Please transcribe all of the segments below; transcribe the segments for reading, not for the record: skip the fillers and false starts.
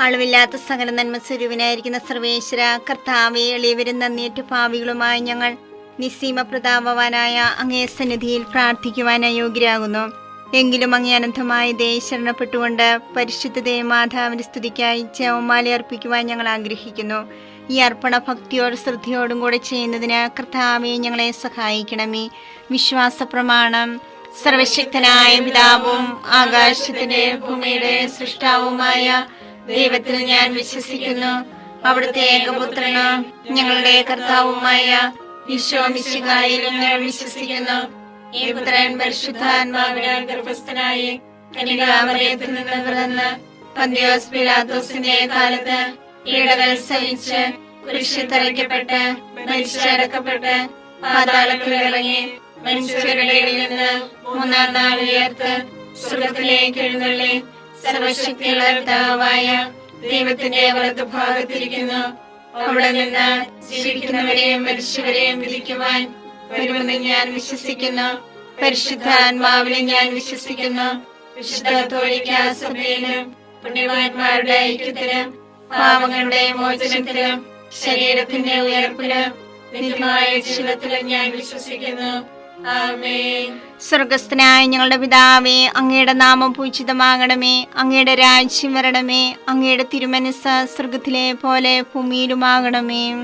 അളവില്ലാത്ത സകല നന്മ സ്വരൂപനായിരിക്കുന്ന സർവേശ്വര കർത്താവെ, എളിയവരും നന്ദിയേറ്റ പാപികളുമായി ഞങ്ങൾ നിസ്സീമ പ്രതാപവാനായ അങ്ങേ സന്നിധിയിൽ പ്രാർത്ഥിക്കുവാൻ അയോഗ്യരാകുന്നു. എങ്കിലും അങ്ങേ അനന്തമായ ദയ ശരണപ്പെട്ടുകൊണ്ട് പരിശുദ്ധ ദേവമാതാവിന്റെ സ്തുതിക്കായി ജപമാല അർപ്പിക്കുവാൻ ഞങ്ങൾ ആഗ്രഹിക്കുന്നു. ഈ അർപ്പണ ഭക്തിയോടും ശ്രദ്ധയോടും കൂടെ ചെയ്യുന്നതിന് കർത്താവെ ഞങ്ങളെ സഹായിക്കണമേ. വിശ്വാസ പ്രമാണം. സർവശക്തനായ പിതാവും ആകാശത്തിന്റെ ഭൂമിയുടെ സൃഷ്ടാവുമായ ദൈവത്തിൽ ഞാൻ വിശ്വസിക്കുന്നു. അവിടുത്തെ ഏകപുത്രന് ഞങ്ങളുടെ കർത്താവുമായ ഈശോ മിശിഹായിലും ഞാൻ വിശ്വസിക്കുന്നു. ഈ പുത്രൻ പരിശുദ്ധാത്മാവിനാൽ ഗർഭസ്ഥനായി കന്യകാമറിയത്തിൽ നിന്ന് പിറന്ന് പന്തിയോസ് പിലാത്തോസിന്റെ കാലത്ത് പീഡകൾ സഹിച്ച് കുരിശിൽ തറയ്ക്കപ്പെട്ട് മരിച്ചടക്കപ്പെട്ട് പാതാളത്തിൽ ഇറങ്ങി മനുഷ്യരുടെ ഇടയിൽ നിന്ന് മൂന്നാം നാൾ ഉയർത്ത് സ്വർഗ്ഗത്തിലേക്ക് എഴുന്നള്ളി സർവശക്തിയുള്ള പിതാവായ ദൈവത്തിന്റെ വലതുഭാഗത്തിരിക്കുന്നു. അവിടെ നിന്ന് ജീവിക്കുന്നവരെയും മരിച്ചവരെയും വിധിക്കുവാൻ വരുമെന്ന് ഞാൻ വിശ്വസിക്കുന്നു. പരിശുദ്ധാത്മാവിനെ ഞാൻ വിശ്വസിക്കുന്നു. വിശുദ്ധ കത്തോലിക്കാ സഭയിലും പുണ്യവാന്മാരുടെ ഐക്യത്തിലും പാപങ്ങളുടെ മോചനത്തിലും ശരീരത്തിന്റെ ഉയർപ്പിലും നിത്യമായ ജീവിതത്തിലും ഞാൻ വിശ്വസിക്കുന്നു. ആമേൻ. സ്വർഗസ്ഥനായ ഞങ്ങളുടെ പിതാവേ, അങ്ങയുടെ നാമം പൂജിതമാകണമേ. അങ്ങയുടെ രാജ്യം വരണമേ. അങ്ങയുടെ തിരുമനസ്സ് സ്വർഗത്തിലെ പോലെ ഭൂമിയിലുമാകണമേ.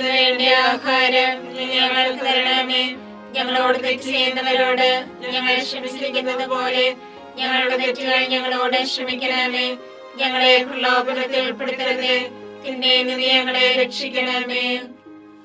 വേണ്ട ആഹാരം ഞങ്ങൾക്ക് തരണമേ. ഞങ്ങളോട് തെറ്റ് ചെയ്യുന്നവരോട് ഞങ്ങൾ ക്ഷമിച്ചിരിക്കുന്നത് പോലെ ഞങ്ങളുടെ തെറ്റുകൾ ഞങ്ങളോട് ക്ഷമിക്കണമേ. ഞങ്ങളെ പ്രലോഭനത്തിൽ ഉൾപ്പെടുത്തരുതേ, തിന്മയിൽ നിന്ന് ഞങ്ങളെ രക്ഷിക്കണമേ.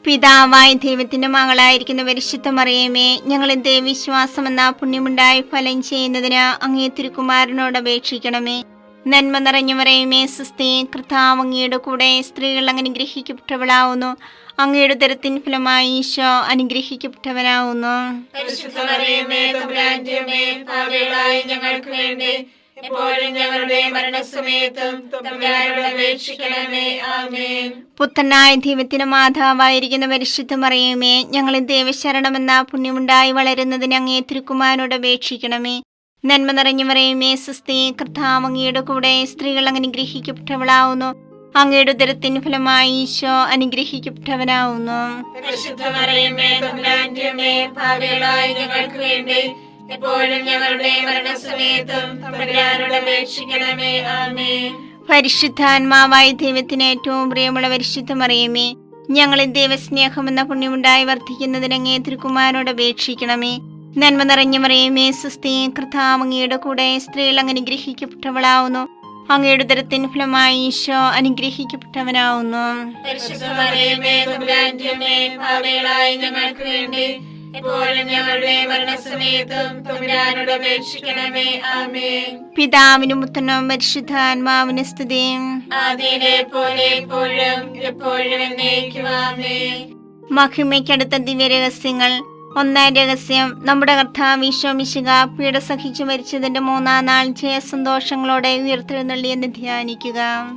പിതാവായ ദൈവത്തിന്റെ മകളായിരിക്കുന്ന പരിശുദ്ധ മറിയമേ, ഞങ്ങളെ ദൈവവിശ്വാസം എന്ന പുണ്യമുണ്ടായി ഫലം ചെയ്യുന്നതിന് അങ്ങേ തിരുക്കുമാരനോട് അപേക്ഷിക്കണമേ. നന്മ നിറഞ്ഞ മറിയമേ, സ്വസ്തി, കർത്താവ് അങ്ങയുടെ കൂടെ സ്ത്രീകൾ അനുഗ്രഹിക്കപ്പെട്ടവളാവുന്നു. അങ്ങയുടെ ഉദരത്തിൻ ഫലമായി ഈശോ അനുഗ്രഹിക്കപ്പെട്ടവനാവുന്നു. പരിശുദ്ധ മറിയമേ, തമ്പുരാന്റെ അമ്മേ, പാപികളായ ഞങ്ങൾക്ക് വേണ്ടി എപ്പോഴും ഞങ്ങളുടെ മരണസമയത്തും തമ്പുരാനോട് അപേക്ഷിക്കണമേ. ആമേൻ. പുത്രനായ ദൈവത്തിന്റെ മാതാവായിരിക്കുന്ന പരിശുദ്ധ മറിയമേ, ഞങ്ങളെ ദൈവശരണമെന്ന പുണ്യമുണ്ടായി വളരുന്നതിന് അങ്ങേ തിരുക്കുമാരനോട് അപേക്ഷിക്കണമേ. നന്മ നിറഞ്ഞ മറിയമേ, സ്വസ്തി, കർത്താവ് അങ്ങയുടെ കൂടെ സ്ത്രീകൾ അനുഗ്രഹിക്കപ്പെട്ടവളാവുന്നു. അങ്ങയുടെ ഉദരത്തിൻ ഫലമായി ഈശോ അനുഗ്രഹിക്കപ്പെട്ടവനാവുന്നു. പരിശുദ്ധ മറിയമേ, തമ്പുരാന്റെ അമ്മേ, പാപികളായ ഞങ്ങൾക്ക് വേണ്ടി എപ്പോഴും ഞങ്ങളുടെ മരണസമയത്തും തമ്പുരാനോട് അപേക്ഷിക്കണമേ. ആമേൻ. പരിശുദ്ധാത്മാവായ ദൈവത്തിന് ഏറ്റവും പ്രിയമുള്ള പരിശുദ്ധ മറിയമേ, ഞങ്ങളെ ദൈവസ്നേഹമെന്ന പുണ്യമുണ്ടായി വർദ്ധിക്കുന്നതിന് അങ്ങേ തിരുക്കുമാരനോട് അപേക്ഷിക്കണമേ. നന്മ നിറഞ്ഞ മറിയമേ, സ്വസ്തി, കർത്താവ് അങ്ങയുടെ കൂടെ സ്ത്രീകൾ അനുഗ്രഹിക്കപ്പെട്ടവളാവുന്നു. അങ്ങയുടെ ഉദരത്തിൻ ഫലമായി ഈശോ അനുഗ്രഹിക്കപ്പെട്ടവനാവുന്നു. പരിശുദ്ധ മറിയമേ, തമ്പുരാന്റെ അമ്മേ, പാപികളായ ഞങ്ങൾക്ക് വേണ്ടി എപ്പോഴും ഞങ്ങളുടെ മരണസമയത്തും തമ്പുരാനോട് അപേക്ഷിക്കണമേ. ആമേൻ. പിതാവിനും പുത്രനും പരിശുദ്ധാത്മാവിനും സ്തുതി. ആദിയിലെ പോലെ എപ്പോഴും എപ്പോഴും എന്നേക്കും. ആമേൻ. മഹിമയ്ക്കടുത്ത ദിവ്യരഹസ്യങ്ങൾ. ഒന്നാം രഹസ്യം, നമ്മുടെ കർത്താവ് ഈശോ മിശിഹാ പീഡ സഹിച്ചു മരിച്ചതിന്റെ മൂന്നാം നാൾ ജയസന്തോഷങ്ങളോടെ ഉയർത്തെഴുന്നള്ളിയെന്ന് ധ്യാനിക്കുക.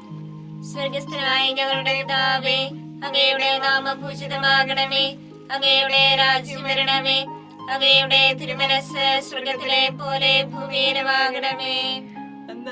സ്വർഗസ്ഥനായ ഞങ്ങളുടെ പിതാവേ, അങ്ങയുടെ നാമം പൂജിതമാകണമേ. അങ്ങയുടെ രാജ്യം വരണമേ. അങ്ങയുടെ തിരുമനസ്സ് സ്വർഗത്തിലെ പോലെ ഭൂമിയിലുമാകണമേ.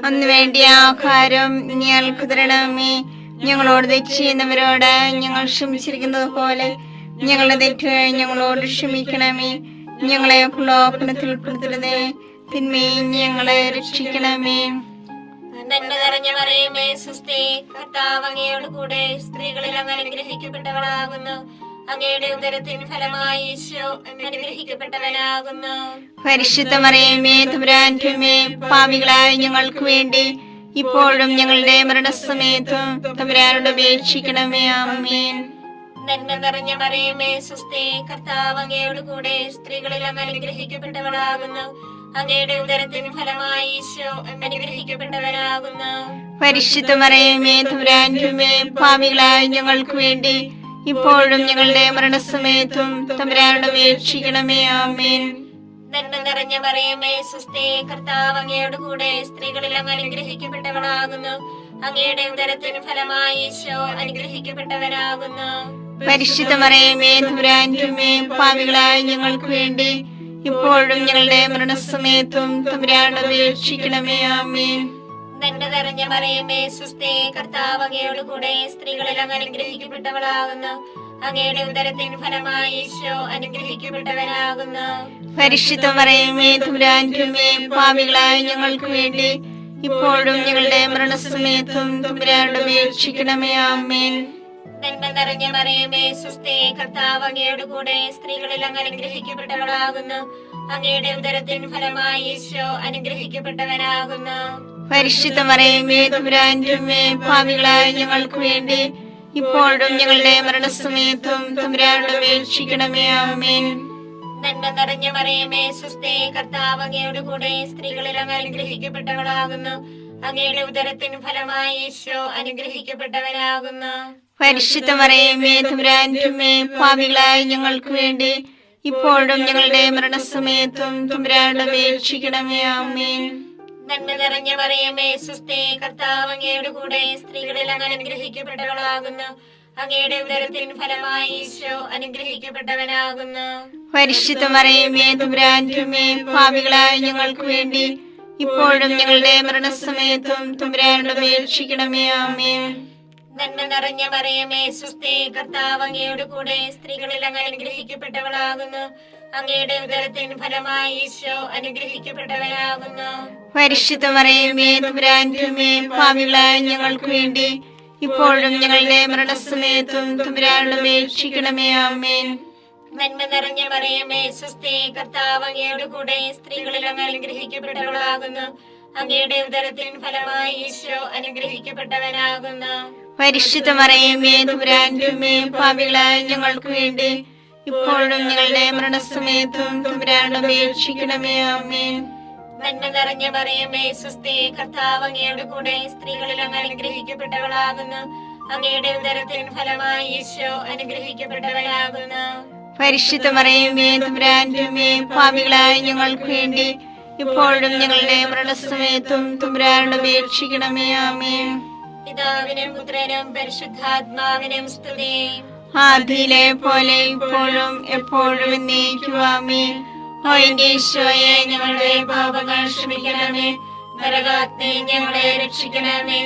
അന്ന് വേണ്ടിയ ആഹാരം ഞങ്ങൾക്ക് തരണമേ. ഞങ്ങളോട് തെറ്റ് ചെയ്യുന്നവരോട് ഞങ്ങൾ ക്ഷമിച്ചിരിക്കുന്നത് പോലെ ഞങ്ങളുടെ തെറ്റുകൾ ഞങ്ങളോട് ക്ഷമിക്കണമേ. ഞങ്ങളെ പ്രലോഭനത്തിൽ ഉൾപ്പെടുത്തരുതേ, തിന്മയിൽ ഞങ്ങളെ രക്ഷിക്കണമേ. നന്മ നിറഞ്ഞ മറിയമേ, സ്വസ്തി, കർത്താവ് അങ്ങയോട് കൂടെ സ്ത്രീകളിൽ അങ്ങ് അനുഗ്രഹിക്കപ്പെട്ടവളാകുന്നു. അങ്ങയുടെ ഉദരത്തിൻ ഫലമായി ഈശോ അനുഗ്രഹിക്കപ്പെട്ടവനാകുന്നു. പരിശുദ്ധ മറിയമേ, തമ്പുരാന്റെ അമ്മേ, പാപികളായ ഞങ്ങൾക്ക് വേണ്ടി ഇപ്പോഴും ഞങ്ങളുടെ മരണസമയത്തും തമ്പുരാനോട് അപേക്ഷിക്കണമേ. ആമേൻ. നന്മ നിറഞ്ഞ മറിയമേ, സ്വസ്തി, കർത്താവ് അങ്ങയോട് കൂടെ സ്ത്രീകളിൽ അങ്ങ് അനുഗ്രഹിക്കപ്പെട്ടവളാകുന്നു. അങ്ങയുടെ ഉദരത്തിൻ ഫലമായി ഈശോ അനുഗ്രഹിക്കപ്പെട്ടവനാകുന്നു. പരിശുദ്ധ മറിയമേ, തമ്പുരാന്റെ അമ്മേ, പാപികളായ ഞങ്ങൾക്ക് വേണ്ടി ഇപ്പോഴും ഞങ്ങളുടെ മരണസമയത്തും തമ്പുരാനോട് അപേക്ഷിക്കണമേ. ആമേൻ. നന്മ നിറഞ്ഞ മറിയമേ, സ്വസ്തി, കർത്താവ് അങ്ങയോട് കൂടെ സ്ത്രീകളിൽ അങ്ങ് അനുഗ്രഹിക്കപ്പെട്ടവളാകുന്നു. അങ്ങയുടെ ഉദരത്തിൻ ഫലമായി ഈശോ അനുഗ്രഹിക്കപ്പെട്ടവനാകുന്നു. പരിശുദ്ധ മറിയമേ, തമ്പുരാന്റെ അമ്മേ, പാപികളായ ഞങ്ങൾക്ക് വേണ്ടി ഇപ്പോഴും ഞങ്ങളുടെ മരണസമയത്തും തമ്പുരാനോട് അപേക്ഷിക്കണമേ. ആമേൻ. നന്മ നിറഞ്ഞ മറിയമേ സുസ്ഥി, കർത്താവ് അങ്ങയോട് കൂടെ സ്ത്രീകളിൽ അങ്ങ് അനുഗ്രഹിക്കപ്പെട്ടവളാകുന്നു. അങ്ങയുടെ ഉദരത്തിൻ ഫലമായി ഈശോ അനുഗ്രഹിക്കപ്പെട്ടവനാകുന്നു. പരിശുദ്ധ മറിയമേ തമ്പുരാന്റെ അമ്മേ, പാപികളായ ഞങ്ങൾക്ക് വേണ്ടി ഇപ്പോഴും ഞങ്ങളുടെ മരണസമയത്തും തമ്പുരാനോട് അപേക്ഷിക്കണമേ. ആമേൻ. നന്മ നിറഞ്ഞ മറിയമേ സുസ്ഥി, കർത്താവ് അങ്ങയോട് കൂടെ സ്ത്രീകളിൽ അങ്ങ് അനുഗ്രഹിക്കപ്പെട്ടവളാകുന്നു. അങ്ങയുടെ ഉദരത്തിൻ ഫലമായി ഈശോ അനുഗ്രഹിക്കപ്പെട്ടവനാകുന്നു. പരിശുദ്ധ മറിയമേ തമ്പുരാന്റെ അമ്മേ, പാപികളായ ഞങ്ങൾക്ക് വേണ്ടി ഇപ്പോഴും ഞങ്ങളുടെ മരണസമയത്തും തമ്പുരാനോട് അപേക്ഷിക്കണമേ. ആമേൻ. നന്മ നിറഞ്ഞ മറിയമേ സുസ്ഥി, കർത്താവ് അങ്ങയോട് കൂടെ സ്ത്രീകളിൽ അങ്ങ് അനുഗ്രഹിക്കപ്പെട്ടവളാകുന്നു. അങ്ങയുടെ ഉദരത്തിൻ ഫലമായി ഈശോ അനുഗ്രഹിക്കപ്പെട്ടവനാകുന്നു. പരിശുദ്ധ മറിയമേ തമ്പുരാന്റെ അമ്മേ, പാപികളായ ഞങ്ങൾക്ക് വേണ്ടി ഇപ്പോഴും ഞങ്ങളുടെ മരണസമയത്തും തമ്പുരാനോട് അപേക്ഷിക്കണമേ. ആമേൻ. നന്മ നിറഞ്ഞ മറിയമേ സുസ്ഥി, കർത്താവ് അങ്ങയോട് കൂടെ സ്ത്രീകളിൽ അങ്ങ് അനുഗ്രഹിക്കപ്പെട്ടവളാകുന്നു. അങ്ങയുടെ ഉദരത്തിൻ ഫലമായി ഈശോ അനുഗ്രഹിക്കപ്പെട്ടവനാകുന്നു. പരിശുദ്ധ മറിയമേ തമ്പുരാന്റെ അമ്മേ, പാപികളായ ഞങ്ങൾക്ക് വേണ്ടി ഇപ്പോഴും ഞങ്ങളുടെ മരണസമയത്തും തമ്പുരാനോട് അപേക്ഷിക്കണമേ. ആമേൻ. നന്മ നിറഞ്ഞ മറിയമേ സുസ്ഥി, കർത്താവ് അങ്ങയോട് കൂടെ സ്ത്രീകളിൽ അങ്ങ് അനുഗ്രഹിക്കപ്പെട്ടവളാകുന്നു. അങ്ങയുടെ ഉദരത്തിൻ ഫലമായി ഈശോ അനുഗ്രഹിക്കപ്പെട്ടവനാകുന്നു. പരിശുദ്ധ മറിയമേ തമ്പുരാന്റെ അമ്മേ, പാപികളായ ഞങ്ങൾക്ക് വേണ്ടി ഇപ്പോഴും ഞങ്ങളുടെ മരണസമയത്തും തമ്പുരാനോട് അപേക്ഷിക്കണമേ. ആമേൻ. നന്മ നിറഞ്ഞ മറിയമേ സുസ്ഥി, കർത്താവ് അങ്ങയോട് കൂടെ സ്ത്രീകളിൽ അങ്ങ് അനുഗ്രഹിക്കപ്പെട്ടവളാകുന്നു. അങ്ങയുടെ ഉദരത്തിൻ ഫലമായി ഈശോ അനുഗ്രഹിക്കപ്പെട്ടവനാകുന്നു. പരിശുദ്ധ മറിയമേ തമ്പുരാന്റെ അമ്മേ, പാപികളായ ഞങ്ങൾക്ക് വേണ്ടി ഇപ്പോഴും ഞങ്ങളുടെ മരണസമയത്തും തമ്പുരാനോട് അപേക്ഷിക്കണമേ. ആമേൻ. നന്മ നിറഞ്ഞ മറിയമേ സുസ്ഥി, കർത്താവ് അങ്ങയോട് കൂടെ സ്ത്രീകളിൽ അങ്ങ് അനുഗ്രഹിക്കപ്പെട്ടവളാകുന്നു. അങ്ങയുടെ ഉദരത്തിൻ ഫലമായി ഈശോ അനുഗ്രഹിക്കപ്പെട്ടവനാകുന്നു. പരിശുദ്ധ മറിയമേ തമ്പുരാന്റെ അമ്മേ, പാപികളായ ഞങ്ങൾക്ക് വേണ്ടി ഇപ്പോഴും ഞങ്ങളുടെ മരണസമയത്തും തമ്പുരാനോട് അപേക്ഷിക്കണമേ. ആമേൻ. പിതാവിനും പുത്രനും പരിശുദ്ധാത്മാവിനും സ്തുതി. ആദിയിലെ പോലെ ഇപ്പോഴും എപ്പോഴും എന്നേക്കും. ആമേൻ. ഓ എന്റെ ഈശോയെ, ഞങ്ങളുടെ പാപങ്ങൾ ക്ഷമിക്കണമേ. നരകാഗ്നി ഞങ്ങളെ രക്ഷിക്കണമേ.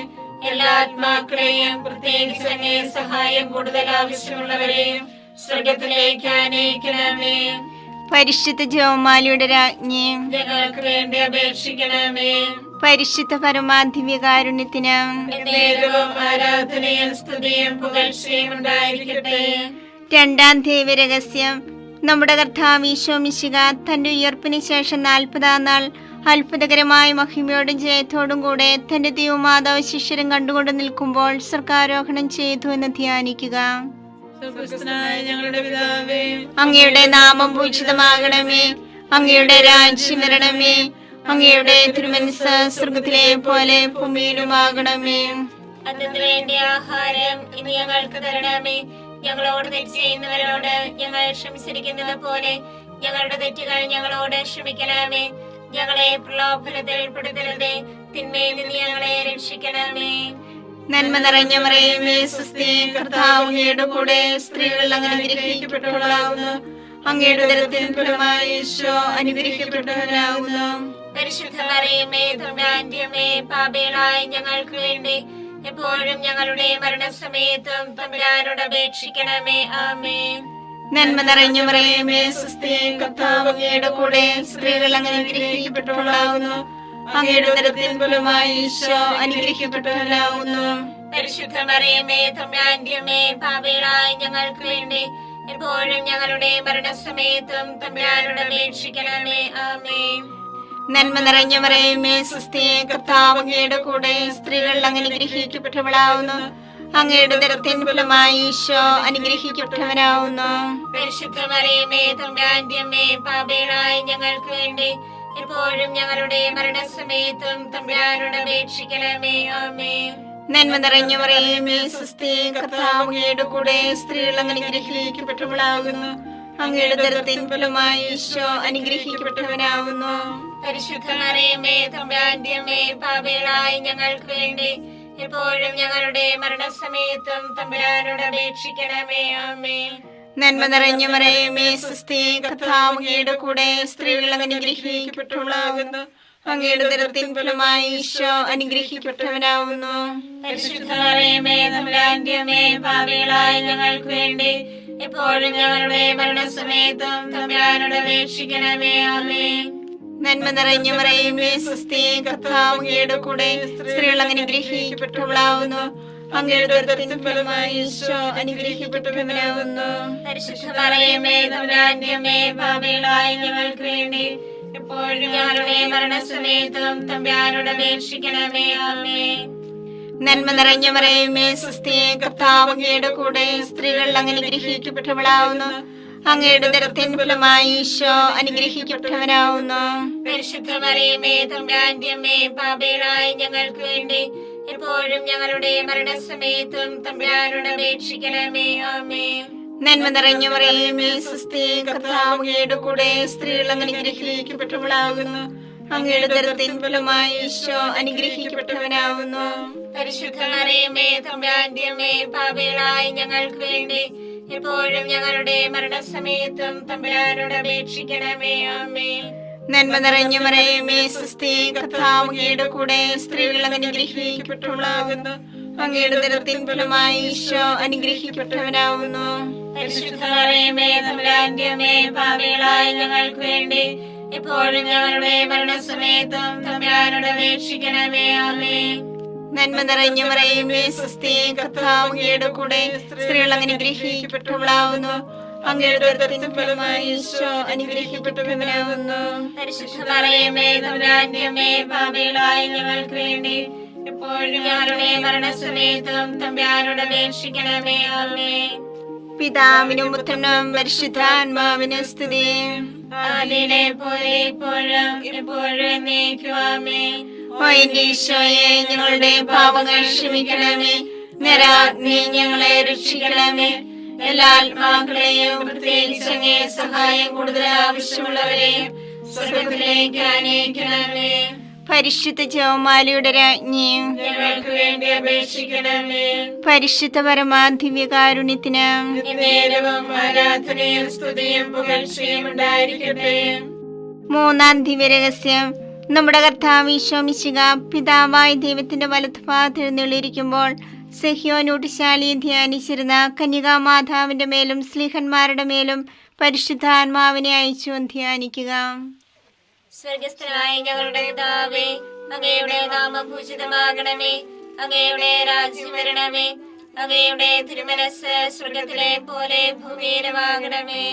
എല്ലാ ആത്മാക്കളെയും പ്രത്യേകിച്ച് അങ്ങേ സഹായം കൂടുതൽ ആവശ്യമുള്ളവരെയും സ്വർഗത്തിലേക്ക് ആനയിക്കണമേ. പരിശുദ്ധ ജപമാലയുടെ രാജ്ഞി, ഞങ്ങൾക്ക് വേണ്ടി അപേക്ഷിക്കണമേ. പരിശുദ്ധ പരമാധിവ്യകാരുണ്യത്തിന് എന്നേരവും ആരാധനയും സ്തുതിയും പുകഴ്ചയും ഉണ്ടായിരിക്കട്ടെ. രണ്ടാം ദൈവരഹസ്യം. നമ്മുടെ കർത്താവ് ഈശോ മിശിഹ തന്റെ ഉയർപ്പിന് ശേഷം 40-ാം നാൾ അത്ഭുതകരമായ മഹിമയോടും ജയത്തോടും കൂടെ തന്റെ ദൈവമാതാവ് ശിഷ്യരും കണ്ടുകൊണ്ട് നിൽക്കുമ്പോൾ സ്വർഗ്ഗാരോഹണം ചെയ്തു എന്ന് ധ്യാനിക്കുക. ഞങ്ങളുടെ പിതാവേ, അങ്ങയുടെ നാമം പൂജിതമാകണമേ. അങ്ങയുടെ രാജ്യം വരണമേ. അങ്ങയുടെ തിരുമനസ്സ് സ്വർഗ്ഗത്തിലെ പോലെ ഭൂമിയിലുമാകണമേ. അതിനു വേണ്ടി ആഹാരം ഇനി ഞങ്ങൾക്ക് തരണമേ. ഞങ്ങളോട് തെറ്റ് ചെയ്യുന്നവരോട് ഞങ്ങൾ ക്ഷമിച്ചിരിക്കുന്നത് പോലെ ഞങ്ങളുടെ തെറ്റുകൾ ഞങ്ങളോട് ക്ഷമിക്കണമേ. ഞങ്ങളെ പ്രലോഭനത്തിൽ പെടുത്തരുതേ, തിന്മയിൽ നിന്ന് ഞങ്ങളെ രക്ഷിക്കണമേ. നന്മ നിറഞ്ഞ മറിയമേ സുസ്ഥി, കർത്താവ് അങ്ങയുടെ കൂടെ സ്ത്രീകൾ അങ്ങ് അനുഗ്രഹിക്കപ്പെട്ടവളാകുന്നു. അങ്ങയുടെ ഉദരത്തിൻ ഫലമായി ഈശോ അനുഗ്രഹിക്കപ്പെട്ടവനാകുന്നു. പരിശുദ്ധ മറിയമേ തമ്പുരാന്റെ അമ്മേ, പാപികളായ ഞങ്ങൾക്ക് വേണ്ടി എപ്പോഴും ഞങ്ങളുടെ മരണസമയത്തും തമ്പുരാനോട് അപേക്ഷിക്കണമേ. ആമേൻ. നന്മ നിറഞ്ഞ മറിയമേ സുസ്ഥി, കർത്താവ് അങ്ങയുടെ കൂടെ സ്ത്രീകൾ അങ്ങ് അനുഗ്രഹിക്കപ്പെട്ടവളാകുന്നു. അങ്ങയുടെ ഉദരത്തിൻ ഫലമായി ഈശോ അനുഗ്രഹിക്കപ്പെട്ടവനാകുന്നു. പരിശുദ്ധ മറിയമേ തമ്പുരാന്റെ അമ്മേ, പാപികളായ ഞങ്ങൾക്ക് വേണ്ടി എപ്പോഴും ഞങ്ങളുടെ മരണസമയത്തും തമ്പുരാനോട് അപേക്ഷിക്കണമേ. ആമേൻ. നന്മ നിറഞ്ഞ മറിയമേ സുസ്ഥി, കർത്താവ് അങ്ങയുടെ കൂടെ സ്ത്രീകൾ അങ്ങ് അനുഗ്രഹിക്കപ്പെട്ടവളാകുന്നു. അങ്ങയുടെ ഉദരത്തിൻ ഫലമായി ഈശോ അനുഗ്രഹിക്കപ്പെട്ടവനാകുന്നു. പരിശുദ്ധ മറിയമേ തമ്പുരാന്റെ അമ്മേ, പാപികളായ ഞങ്ങൾക്ക് വേണ്ടി എപ്പോഴും ഞങ്ങളുടെ മരണസമയത്തും തമ്പുരാനോട് അപേക്ഷിക്കണമേ. ആമേൻ. നന്മ നിറഞ്ഞ മറിയമേ സുസ്ഥി, കർത്താവ് അങ്ങയുടെ കൂടെ സ്ത്രീകൾ അങ്ങ് അനുഗ്രഹിക്കപ്പെട്ടവളാകുന്നു. അങ്ങയുടെ ഉദരത്തിൻ ഫലമായി ഈശോ അനുഗ്രഹിക്കപ്പെട്ടവനാകുന്നു. പരിശുദ്ധ മറിയമേ തമ്പുരാന്റെ അമ്മേ, പാപികളായ ഞങ്ങൾക്ക് വേണ്ടി എപ്പോഴും ഞങ്ങളുടെ മരണസമയത്തും തമ്പുരാനോട് അപേക്ഷിക്കണമേ. ആമേൻ. നന്മ നിറഞ്ഞ മറിയമേ സുസ്ഥി, കർത്താവ് അങ്ങയുടെ കൂടെ സ്ത്രീകൾ അങ്ങ് അനുഗ്രഹിക്കപ്പെട്ടവളാകുന്നു. അങ്ങയുടെ ഉദരത്തിൻ ഫലമായി ഈശോ അനുഗ്രഹിക്കപ്പെട്ടവനാവുന്നു. പരിശുദ്ധ മറിയമേ തമ്പുരാന്റെ അമ്മേ, പാപികളായ ഞങ്ങൾക്ക് വേണ്ടി എപ്പോഴും ഞങ്ങളുടെ മരണസമയത്തും തമ്പുരാനോട് അപേക്ഷിക്കണമേ. ആമേൻ. നന്മ നിറഞ്ഞ മറിയമേ സ്വസ്തി, കർത്താവ് അങ്ങയുടെ കൂടെ, സ്ത്രീകൾ അനുഗ്രഹിക്കപ്പെട്ടവളാവുന്നു. അങ്ങയുടെ ഉദരത്തിൻ ഫലമായി ഈശോ അനുഗ്രഹിക്കപ്പെട്ടവനാവുന്നു. പരിശുദ്ധ മറിയമേ തമ്പുരാന്റെ അമ്മേ, പാപികളായ ഞങ്ങൾക്ക് വേണ്ടി എപ്പോഴും ഞങ്ങളുടെ മരണസമയത്തും തമ്പുരാനോട് അപേക്ഷിക്കണമേ. ആമേൻ. നന്മ നിറഞ്ഞ മറിയമേ സ്വസ്തി, കർത്താവ് അങ്ങയുടെ കൂടെ, സ്ത്രീകൾ അനുഗ്രഹിക്കപ്പെട്ടവളാവുന്നു. അങ്ങയുടെ ഉദരത്തിൻ ഫലമായി ഈശോ അനുഗ്രഹിക്കപ്പെട്ടവനാവുന്നു. പരിശുദ്ധ മറിയമേ തമ്പുരാന്റെ അമ്മേ, പാപികളായ ഞങ്ങൾക്ക് വേണ്ടി എപ്പോഴും ഞങ്ങളുടെ മരണസമയത്തും തമ്പുരാനോട് അപേക്ഷിക്കണമേ. ആമേൻ. നന്മ നിറഞ്ഞ മറിയമേ സ്വസ്തി, കർത്താവ് അങ്ങയുടെ കൂടെ, സ്ത്രീകൾ അനുഗ്രഹിക്കപ്പെട്ടവളാകുന്നു. അങ്ങയുടെ ഉദരത്തിൻ ഫലമായി ഈശോ അനുഗ്രഹിക്കപ്പെട്ടവനാവുന്നു. പരിശുദ്ധ മറിയമേ തമ്പുരാന്റെ അമ്മേ, പാപികളായ ഞങ്ങൾക്ക് വേണ്ടി എപ്പോഴും ഞങ്ങളുടെ മരണസമയത്തും തമ്പുരാനോട് അപേക്ഷിക്കണമേ. ആമേൻ. നന്മ നിറഞ്ഞ മറിയമേ സ്വസ്തി, കർത്താവ് അങ്ങയുടെ കൂടെ, സ്ത്രീകൾ അനുഗ്രഹിക്കപ്പെട്ടവളാകുന്നു. അങ്ങയുടെ ഉദരത്തിൻ ഫലമായി ഈശോ അനുഗ്രഹിക്കപ്പെട്ടവനാവുന്നു. പരിശുദ്ധ മറിയമേ തമ്പുരാന്റെ അമ്മേ, പാപികളായ ഞങ്ങൾക്ക് വേണ്ടി എപ്പോഴും ഞങ്ങളുടെ മരണസമയത്തും തമ്പുരാനോട് അപേക്ഷിക്കണമേ. ആമേൻ. നന്മ നിറഞ്ഞ മറിയമേ സ്വസ്തി, കർത്താവ് അങ്ങയുടെ കൂടെ, സ്ത്രീകൾ അനുഗ്രഹിക്കപ്പെട്ടവളാവുന്നു. അങ്ങയുടെ ഉദരത്തിൻ ഫലമായി ഈശോ അനുഗ്രഹിക്കപ്പെട്ടവനാവുന്നു. പരിശുദ്ധ മറിയമേ തമ്പുരാന്റെ അമ്മേ, പാപികളായ ഞങ്ങൾക്ക് വേണ്ടി എപ്പോഴും ഞങ്ങളുടെ മരണസമയത്തും തമ്പുരാനോട് അപേക്ഷിക്കണമേ. ആമേൻ. പിതാവിനും പുത്രനും പരിശുദ്ധാത്മാവിനും സ്തുതി. ആദിയിലെ പോലെ ഇപ്പോഴും എപ്പോഴും എന്നേക്കും. ആമേൻ. ഓ എന്റെ ഈശോയെ, ഞങ്ങളുടെ പാപങ്ങൾ ക്ഷമിക്കണമേ. നരാഗ്നി ഞങ്ങളെ രക്ഷിക്കണമേ. എല്ലാ ആത്മാക്കളെയും പ്രത്യേകിച്ച് അങ്ങേ സഹായം കൂടുതൽ ആവശ്യമുള്ളവരെയും സ്വർഗ്ഗത്തിലേക്ക് ആനയിക്കണമേ. പരിശുദ്ധ ജപമാലയുടെ രാജ്ഞിയും ഞങ്ങൾക്ക് വേണ്ടി അപേക്ഷിക്കണമേ. പരിശുദ്ധ പരമാധിവ്യകാരുണ്യത്തിന് നേരവും ആരാധനയും സ്തുതിയും പുകഴ്ചയും ഉണ്ടായിരിക്കട്ടെ. മൂന്നാം ദിവ്യരഹസ്യം. നമ്മുടെ കർത്താവ് ഈശോ മിശിഹ പിതാവായ ദൈവത്തിന്റെ വലത്തുഭാഗത്ത് എഴുന്നള്ളിയിരിക്കുമ്പോൾ സഹ്യോനൂട്ടിശാലിയെ ധ്യാനിച്ചിരുന്ന കന്യകാമാതാവിന്റെ മേലും സ്ലീഹന്മാരുടെ മേലും പരിശുദ്ധാത്മാവിനെ അയച്ചു ധ്യാനിക്കുക. സ്വർഗസ്ഥനായ ഞങ്ങളുടെ പിതാവേ, അങ്ങയുടെ നാമം പൂജിതമാകണമേ. അങ്ങയുടെ രാജ്യം വരണമേ. അങ്ങയുടെ തിരുമനസ്സ് സ്വർഗത്തിലെ പോലെ ഭൂമിയിലുമാകണമേ.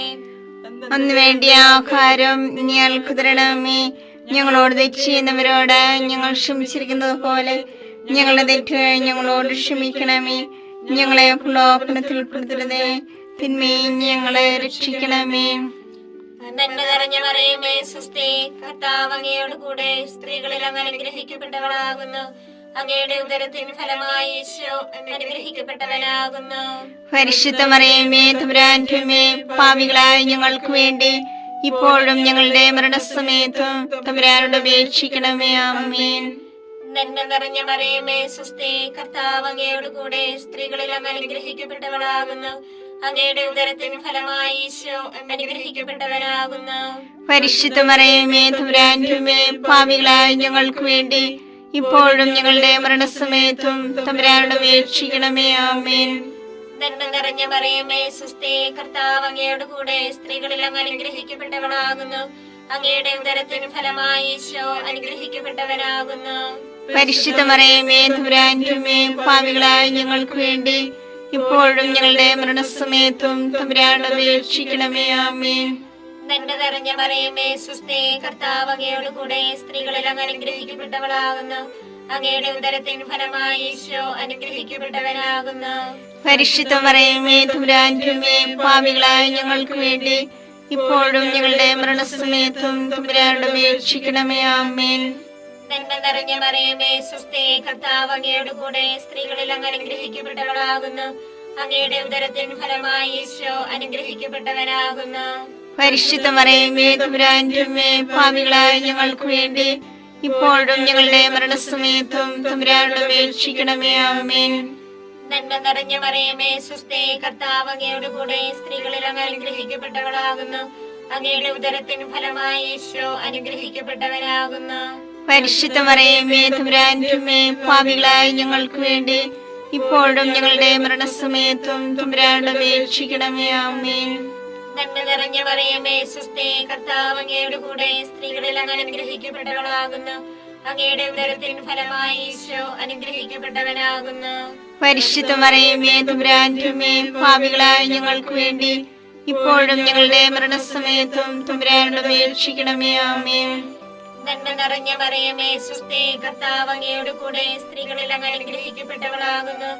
അന്ന് വേണ്ടിയ ആഹാരം ഞങ്ങൾക്ക് തരണമേ. ഞങ്ങളോട് തെറ്റ് ചെയ്യുന്നവരോട് ഞങ്ങൾ ക്ഷമിച്ചിരിക്കുന്നത് പോലെ ഞങ്ങളുടെ തെറ്റുകൾ ഞങ്ങളോട് ക്ഷമിക്കണമേ. ഞങ്ങളെ പ്രലോഭനത്തിൽ ഉൾപ്പെടുത്തരുതേ, തിന്മയിൽ ഞങ്ങളെ രക്ഷിക്കണമേ. നന്മ നിറഞ്ഞ മറിയമേ സ്വസ്തി, കർത്താവ് അങ്ങയോട് കൂടെ, സ്ത്രീകളിൽ അങ്ങ് അനുഗ്രഹിക്കപ്പെട്ടവളാകുന്നു. അങ്ങയുടെ ഉദരത്തിൻ ഫലമായി ഈശോ അനുഗ്രഹിക്കപ്പെട്ടവനാകുന്നു. പരിശുദ്ധ മറിയമേ തമ്പുരാന്റെ അമ്മേ, പാപികളായ ഞങ്ങൾക്ക് വേണ്ടി ഇപ്പോഴും ഞങ്ങളുടെ മരണസമയത്തും തമ്പുരാനോട് അപേക്ഷിക്കണമേ. ആമേൻ. നന്മ നിറഞ്ഞ മറിയമേ സ്വസ്തി, കർത്താവ് അങ്ങയോട് കൂടെ, സ്ത്രീകളിൽ അങ്ങ് അനുഗ്രഹിക്കപ്പെട്ടവളാകുന്നു. അങ്ങയുടെ ഉദരത്തിൻ ഫലമായി ഈശോ അനുഗ്രഹിക്കപ്പെട്ടവനാകുന്നു. പരിശുദ്ധ മറിയമേ തമ്പുരാന്റെ അമ്മേ, പാപികളായ ഞങ്ങൾക്ക് വേണ്ടി ഇപ്പോഴും ഞങ്ങളുടെ മരണസമയത്തും തമ്പുരാനോട് അപേക്ഷിക്കണമേ. ആമേൻ. നന്മ നിറഞ്ഞ മറിയമേ സ്വസ്തി, കർത്താവ് അങ്ങയോട് കൂടെ, സ്ത്രീകളിൽ അങ്ങ് അനുഗ്രഹിക്കപ്പെട്ടവളാകുന്നു. അങ്ങയുടെ ഉദരത്തിൻ ഫലമായി ഈശോ അനുഗ്രഹിക്കപ്പെട്ടവനാകുന്നു. പരിശുദ്ധ മറിയമേ തമ്പുരാന്റെ അമ്മേ, പാപികളായ ഞങ്ങൾക്ക് വേണ്ടി ഇപ്പോഴും ഞങ്ങളുടെ മരണസമയത്തും തമ്പുരാനോട് അപേക്ഷിക്കണമേ. ആമേൻ. നന്മ നിറഞ്ഞ മറിയമേ സ്വസ്തി, കർത്താവ് അങ്ങയോട് കൂടെ, സ്ത്രീകളിൽ അങ്ങ് അനുഗ്രഹിക്കപ്പെട്ടവളാകുന്നു. അങ്ങയുടെ ഉദരത്തിൻ ഫലമായി ഈശോ അനുഗ്രഹിക്കപ്പെട്ടവനാകുന്നു. പരിശുദ്ധ മറിയമേ തമ്പുരാന്റെ അമ്മേ, പാപികളായ ഞങ്ങൾക്ക് വേണ്ടി ഇപ്പോഴും ഞങ്ങളുടെ മരണസമയത്തും തമ്പുരാനോട് അപേക്ഷിക്കണമേ. ആമേൻ. നന്മ നിറഞ്ഞ മറിയമേ സ്വസ്തി, കർത്താവ് അങ്ങയോട് കൂടെ, സ്ത്രീകളിൽ അങ്ങ് അനുഗ്രഹിക്കപ്പെട്ടവളാകുന്നു. അങ്ങയുടെ ഉദരത്തിൻ ഫലമായി ഈശോ അനുഗ്രഹിക്കപ്പെട്ടവനാകുന്നു. പരിശുദ്ധ മറിയമേ തമ്പുരാന്റെ അമ്മേ, പാപികളായ ഞങ്ങൾക്ക് വേണ്ടി ഇപ്പോഴും ഞങ്ങളുടെ മരണസമയത്തും തമ്പുരാനോട് അപേക്ഷിക്കണമേ. ആമേൻ. നന്മ നിറഞ്ഞ മറിയമേ സ്വസ്തി, കർത്താവ് അങ്ങയോട് കൂടെ, സ്ത്രീകളിൽ അങ്ങ് അനുഗ്രഹിക്കപ്പെട്ടവളാകുന്നു. അങ്ങയുടെ ഉദരത്തിൻ ഫലമായി ഈശോ അനുഗ്രഹിക്കപ്പെട്ടവനാകുന്നു. പരിശുദ്ധ മറിയമേ തമ്പുരാന്റെ അമ്മേ, പാപികളായ ഞങ്ങൾക്ക് വേണ്ടി ഇപ്പോഴും ഞങ്ങളുടെ മരണസമയത്തും തമ്പുരാനോട് അപേക്ഷിക്കണമേ. ആമേൻ. നന്മ നിറഞ്ഞ മറിയമേ സ്വസ്തി, കർത്താവ് അങ്ങയുടെ കൂടെ സ്ത്രീകളിൽ അങ്ങ് അനുഗ്രഹിക്കപ്പെട്ടവളാകുന്നു. അങ്ങയുടെ ഉദരത്തിൻ ഫലമായി ഈശോ അനുഗ്രഹിക്കപ്പെട്ടവനാകുന്നു. പരിശുദ്ധ മറിയമേ തമ്പുരാന്റെ അമ്മേ, പാപികളായ ഞങ്ങൾക്ക് വേണ്ടി ഇപ്പോഴും ഞങ്ങളുടെ മരണസമയത്തും തമ്പുരാനോട് അപേക്ഷിക്കണമേ. ആമേൻ. നന്മ നിറഞ്ഞ മറിയമേ സ്വസ്തി, കർത്താവ് അങ്ങയുടെ കൂടെ സ്ത്രീകളിൽ അങ്ങ് അനുഗ്രഹിക്കപ്പെട്ടവളാകുന്നു.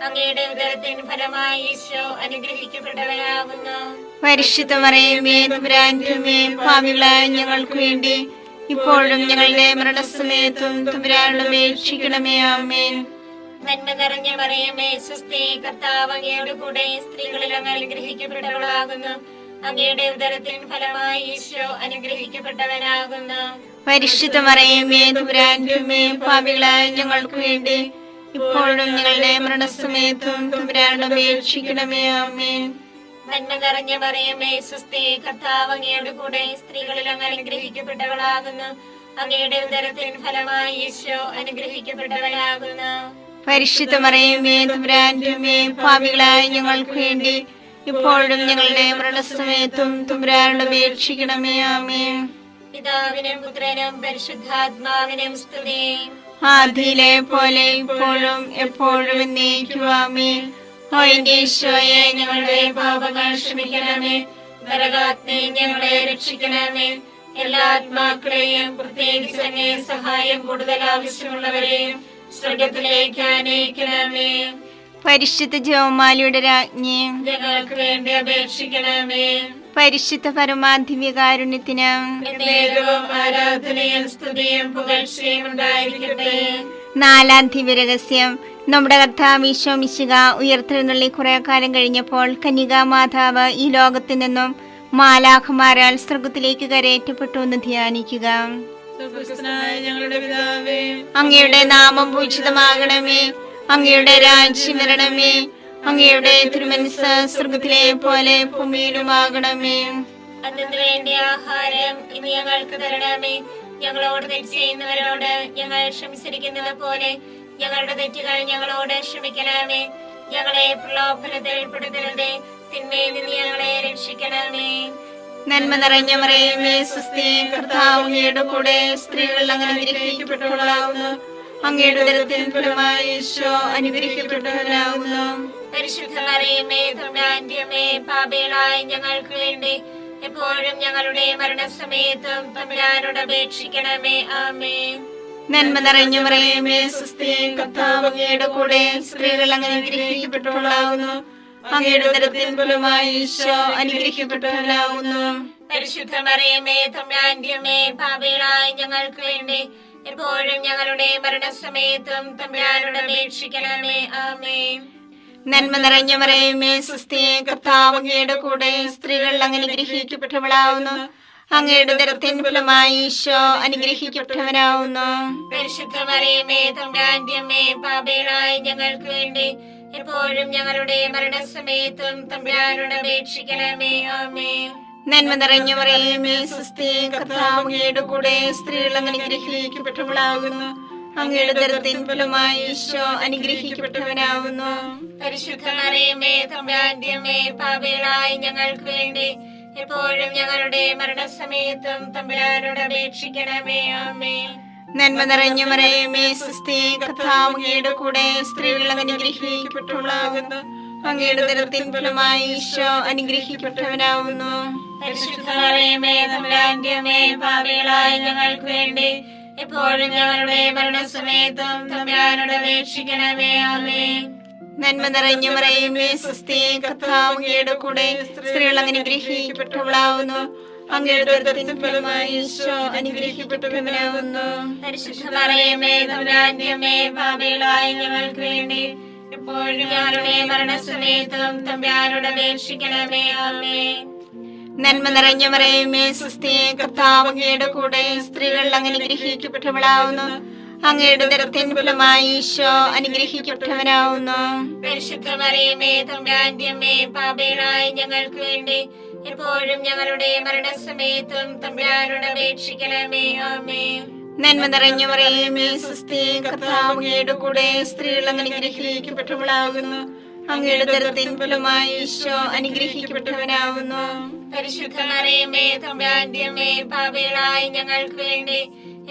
അങ്ങയുടെ ഉദരത്തിൻ ഫലമായി ഈശോ അനുഗ്രഹിക്കപ്പെട്ടവനാകുന്നു. പരിശുദ്ധ മറിയമേ തമ്പുരാന്റെ അമ്മേ, പാപികളായ ഞങ്ങൾക്ക് വേണ്ടി ഇപ്പോഴും ഞങ്ങളുടെ മരണസമയത്തും തമ്പുരാനോട് അപേക്ഷിക്കണമേ. ആമേൻ. നന്മ നിറഞ്ഞ മറിയമേ സ്വസ്തി, കർത്താവ് അങ്ങയുടെ കൂടെ സ്ത്രീകളിൽ അങ്ങ് അനുഗ്രഹിക്കപ്പെട്ടവളാകുന്നു. അങ്ങയുടെ ഉദരത്തിൻ ഫലമായി ഈശോ അനുഗ്രഹിക്കപ്പെട്ടവനാകുന്നു. പരിശുദ്ധ മറിയമേ തമ്പുരാന്റെ അമ്മേ, പാപികളായ ഞങ്ങൾക്ക് വേണ്ടി ഇപ്പോഴും ഞങ്ങളുടെ മരണസമയത്തും തമ്പുരാനോട് അപേക്ഷിക്കണമേ. ആമേൻ. നന്മ നിറഞ്ഞ മറിയമേ സ്വസ്തി, കർത്താവ് അങ്ങയുടെ കൂടെ സ്ത്രീകളിൽ അങ്ങ് അനുഗ്രഹിക്കപ്പെട്ടവളാകുന്നു. അങ്ങയുടെ ഉദരത്തിൻ ഫലമായി ഈശോ അനുഗ്രഹിക്കപ്പെട്ടവനാകുന്നു. പരിശുദ്ധ മറിയമേ തമ്പുരാന്റെ അമ്മേ, പാപികളായ ഞങ്ങൾക്ക് വേണ്ടി ഇപ്പോഴും ഞങ്ങളുടെ മരണസമയത്തും തമ്പുരാനോട് അപേക്ഷിക്കണമേ. ആമേൻ. പിതാവിനും പുത്രനും പരിശുദ്ധാത്മാവിനും സ്തുതി. ആദിയിലെ പോലെ ഇപ്പോഴും എപ്പോഴും എന്നേക്കും. ആമേൻ. ഓ എന്റെ ഈശോയെ, ഞങ്ങളുടെ പാപങ്ങൾ ക്ഷമിക്കണമേ. നരകാഗ്നി ഞങ്ങളെ രക്ഷിക്കണമേ. എല്ലാ ആത്മാക്കളെയും, പ്രത്യേകിച്ച് അങ്ങേ സഹായം കൂടുതൽ ആവശ്യമുള്ളവരെയും സ്വർഗത്തിലേക്ക് അനയിക്കണമേ. പരിശുദ്ധ ജപമാലയുടെ രാജ്ഞി, ഞങ്ങൾക്ക് വേണ്ടി അപേക്ഷിക്കണമേ. പരിശുദ്ധ പരമാധിവ്യകാരുണ്യത്തിന് എന്നേരവും ആരാധനയും സ്തുതിയും പുകഴ്ചയും ഉണ്ടായിരിക്കട്ടെ. നാലാം ദിവ്യരഹസ്യം. നമ്മുടെ കർത്താവ് ഈശോ മിശിഹ ഉയർത്തെഴുന്നള്ളി കുറെ കാലം കഴിഞ്ഞപ്പോൾ കന്യകാ മാതാവ് ഈ ലോകത്തിൽ നിന്നും മാലാഖമാരാൽ സ്വർഗത്തിലേക്ക് കരയേറ്റപ്പെട്ടു എന്ന് ധ്യാനിക്കുക. സ്വർഗ്ഗസ്ഥനായ ഞങ്ങളുടെ പിതാവേ, അങ്ങയുടെ നാമം പൂജിതമാകണമേ. അങ്ങയുടെ രാജ്യം വരണമേ. അങ്ങയുടെ തിരുമനസ്സ് സ്വർഗത്തിലെ പോലെ ഭൂമിയിലുമാകണമേ. അതിനു വേണ്ടി ആഹാരം ഇനി ഞങ്ങൾക്ക് തരണമേ. ഞങ്ങളോട് തെറ്റ് ചെയ്യുന്നവരോട് ഞങ്ങൾ ക്ഷമിച്ചിരിക്കുന്നത് പോലെ ഞങ്ങളുടെ തെറ്റുകൾ ഞങ്ങളോട് ക്ഷമിക്കണമേ. ഞങ്ങളെ പ്രലോഭനത്തിൽ പെടുത്തരുതേ, തിന്മയിൽ നിന്ന് ഞങ്ങളെ രക്ഷിക്കണമേ. നന്മ നിറഞ്ഞ മറിയമേ സ്വസ്തി, കർത്താവ് അങ്ങയുടെ കൂടെ സ്ത്രീകൾ അങ്ങ് അനുഗ്രഹിക്കപ്പെട്ടവളാകുന്നു. അങ്ങയുടെ ഉദരത്തിൻ ഫലമായി ഈശോ അനുഗ്രഹിക്കപ്പെട്ടവനാകുന്നു. പരിശുദ്ധ മറിയമേ തമ്പുരാന്റെ അമ്മേ, പാപികളായ ഞങ്ങൾക്ക് വേണ്ടി എപ്പോഴും ഞങ്ങളുടെ മരണസമയത്തും തമ്പുരാനോട് അപേക്ഷിക്കണമേ. ആമേൻ. നന്മ നിറഞ്ഞ മറിയമേ സ്വസ്തി, കർത്താവ് അങ്ങയുടെ കൂടെ സ്ത്രീകൾ അങ്ങ് അനുഗ്രഹിക്കപ്പെട്ടവളാകുന്നു. അങ്ങയുടെ ഉദരത്തിൻ ഫലമായി ഈശോ അനുഗ്രഹിക്കപ്പെട്ടവനാകുന്നു. പരിശുദ്ധ മറിയമേ തമ്പുരാന്റെ അമ്മേ, പാപികളായ ഞങ്ങൾക്ക് വേണ്ടി എപ്പോഴും ഞങ്ങളുടെ മരണസമയത്തും തമ്പുരാനോട് അപേക്ഷിക്കണമേ. ആമേൻ. നന്മ നിറഞ്ഞ മറിയമേ സ്വസ്തി, കർത്താവ് അങ്ങയുടെ കൂടെ സ്ത്രീകൾ അങ്ങ് അനുഗ്രഹിക്കപ്പെട്ടവളാകുന്നു. അങ്ങയുടെ ഉദരത്തിൻ ഫലമായി ഈശോ അനുഗ്രഹിക്കപ്പെട്ടവനാകുന്നു. പരിശുദ്ധ മറിയമേ തമ്പുരാന്റെ അമ്മേ, പാപികളായ ഞങ്ങൾക്ക് വേണ്ടി എപ്പോഴും ഞങ്ങളുടെ മരണസമയത്തും തമ്പുരാനോട് അപേക്ഷിക്കണമേ. ആമേൻ. നന്മ നിറഞ്ഞ മറിയമേ സ്വസ്തി, കർത്താവ് അങ്ങയുടെ കൂടെ സ്ത്രീകൾ അങ്ങ് അനുഗ്രഹിക്കപ്പെട്ടവളാകുന്നു. അങ്ങയുടെ ഉദരത്തിൻ ഫലമായി ഈശോ അനുഗ്രഹിക്കപ്പെട്ടവനാകുന്നു. പരിശുദ്ധ മറിയമേ തമ്പുരാന്റെ അമ്മേ, പാപികളായ ഞങ്ങൾക്ക് വേണ്ടി എപ്പോഴും ഞങ്ങളുടെ മരണസമയത്തും തമ്പുരാനോട് അപേക്ഷിക്കണമേ. ആമേൻ. നന്മ നിറഞ്ഞ മറിയമേ സ്വസ്തി, കർത്താവ് അങ്ങയുടെ കൂടെ സ്ത്രീകൾ അങ്ങ് അനുഗ്രഹിക്കപ്പെട്ടവളാകുന്നു. അങ്ങയുടെ ഉദരത്തിൻ ഫലമായി ഈശോ അനുഗ്രഹിക്കപ്പെട്ടവനാകുന്നു. പരിശുദ്ധ മറിയമേ തമ്പുരാന്റെ അമ്മേ, പാപികളായ ഞങ്ങൾക്ക് വേണ്ടി എപ്പോഴും ഞങ്ങളുടെ മരണസമയത്തും തമ്പുരാനോട് അപേക്ഷിക്കണമേ. ആമേൻ. നന്മ നിറഞ്ഞ മറിയമേ സ്വസ്തി, കർത്താവ് അങ്ങയുടെ കൂടെ സ്ത്രീകൾ അങ്ങ് അനുഗ്രഹിക്കപ്പെട്ടവളാകുന്നു. അങ്ങയുടെ ഉദരത്തിൻ ഫലമായി ഈശോ അനുഗ്രഹിക്കപ്പെട്ടവനാകുന്നു. പരിശുദ്ധ മറിയമേ തമ്പുരാന്റെ അമ്മേ, പാപികളായ ഞങ്ങൾക്ക് വേണ്ടി എപ്പോഴും ഞങ്ങളുടെ മരണസമയത്തും തമ്പുരാനോട് അപേക്ഷിക്കണമേ. ആമേൻ. നന്മ നിറഞ്ഞ മറിയമേ സ്വസ്തി, കർത്താവ് അങ്ങയുടെ കൂടെ സ്ത്രീകൾ അങ്ങ് അനുഗ്രഹിക്കപ്പെട്ടവളാകുന്നു. അങ്ങയുടെ ഉദരത്തിൻ ഫലമായി ഈശോ അനുഗ്രഹിക്കപ്പെട്ടവനാകുന്നു. പരിശുദ്ധ മറിയമേ തമ്പുരാന്റെ അമ്മേ, പാപികളായ ഞങ്ങൾക്ക് വേണ്ടി എപ്പോഴും ഞങ്ങളുടെ മരണസമയത്തും തമ്പുരാനോട് അപേക്ഷിക്കണമേ. ആമേൻ. നന്മ നിറഞ്ഞ മറിയമേ സ്വസ്തി, കർത്താവ് അങ്ങയുടെ കൂടെ സ്ത്രീകൾ അനുഗ്രഹിക്കപ്പെട്ടവളാകുന്നു. അങ്ങയുടെ ഉദരത്തിൻ ഫലമായി ഈശോ അനുഗ്രഹിക്കപ്പെട്ടവനാകുന്നു. പരിശുദ്ധ മറിയമേ തമ്പുരാന്റെ അമ്മേ, പാപികളായ ഞങ്ങൾക്ക് വേണ്ടി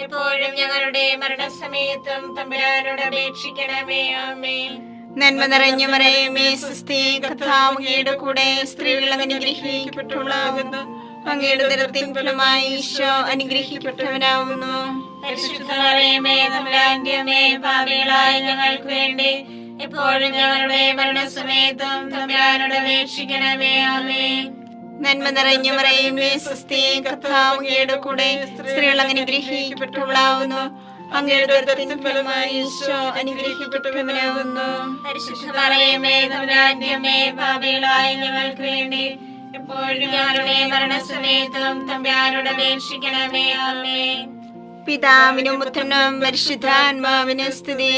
എപ്പോഴും ഞങ്ങളുടെ മരണസമയത്തും തമ്പുരാനോട് അപേക്ഷിക്കണമേ. ആമേൻ. നന്മ നിറഞ്ഞ മറിയമേ സ്വസ്തി, കർത്താവ് അങ്ങയുടെ കൂടെ സ്ത്രീകൾ അനുഗ്രഹിക്കപ്പെട്ടവളാകുന്നു. അങ്ങയുടെ ഉദരത്തിൻ ഫലമായി ഈശോ അനുഗ്രഹിക്കപ്പെട്ടവനാകുന്നു. പരിശുദ്ധ മറിയമേ തമ്പുരാന്റെ അമ്മേ, പാപികളായ ഞങ്ങൾക്ക് വേണ്ടി എപ്പോഴും ഞങ്ങളുടെ മരണസമയത്തും തമ്പുരാനോട് അപേക്ഷിക്കണമേ. ആമേൻ. നന്മ നിറഞ്ഞ മറിയമേ സ്വസ്തി, കർത്താവ് അങ്ങയുടെ കൂടെ സ്ത്രീകൾ അനുഗ്രഹിക്കപ്പെട്ടവളാകുന്നു. അങ്ങയുടെ ഉദരത്തിൻ ഫലമായി ഈശോ അനുഗ്രഹിക്കപ്പെട്ടവനാകുന്നു. പരിശുദ്ധ മറിയമേ തമ്പുരാന്റെ അമ്മേ, പാപികളായ ഞങ്ങൾക്ക് വേണ്ടി എപ്പോഴും ഞങ്ങളുടെ മരണസമയത്തും തമ്പുരാനോട് അപേക്ഷിക്കണമേ. ആമേൻ. പിതാവിനും പുത്രനും പരിശുദ്ധാത്മാവിനും സ്തുതി.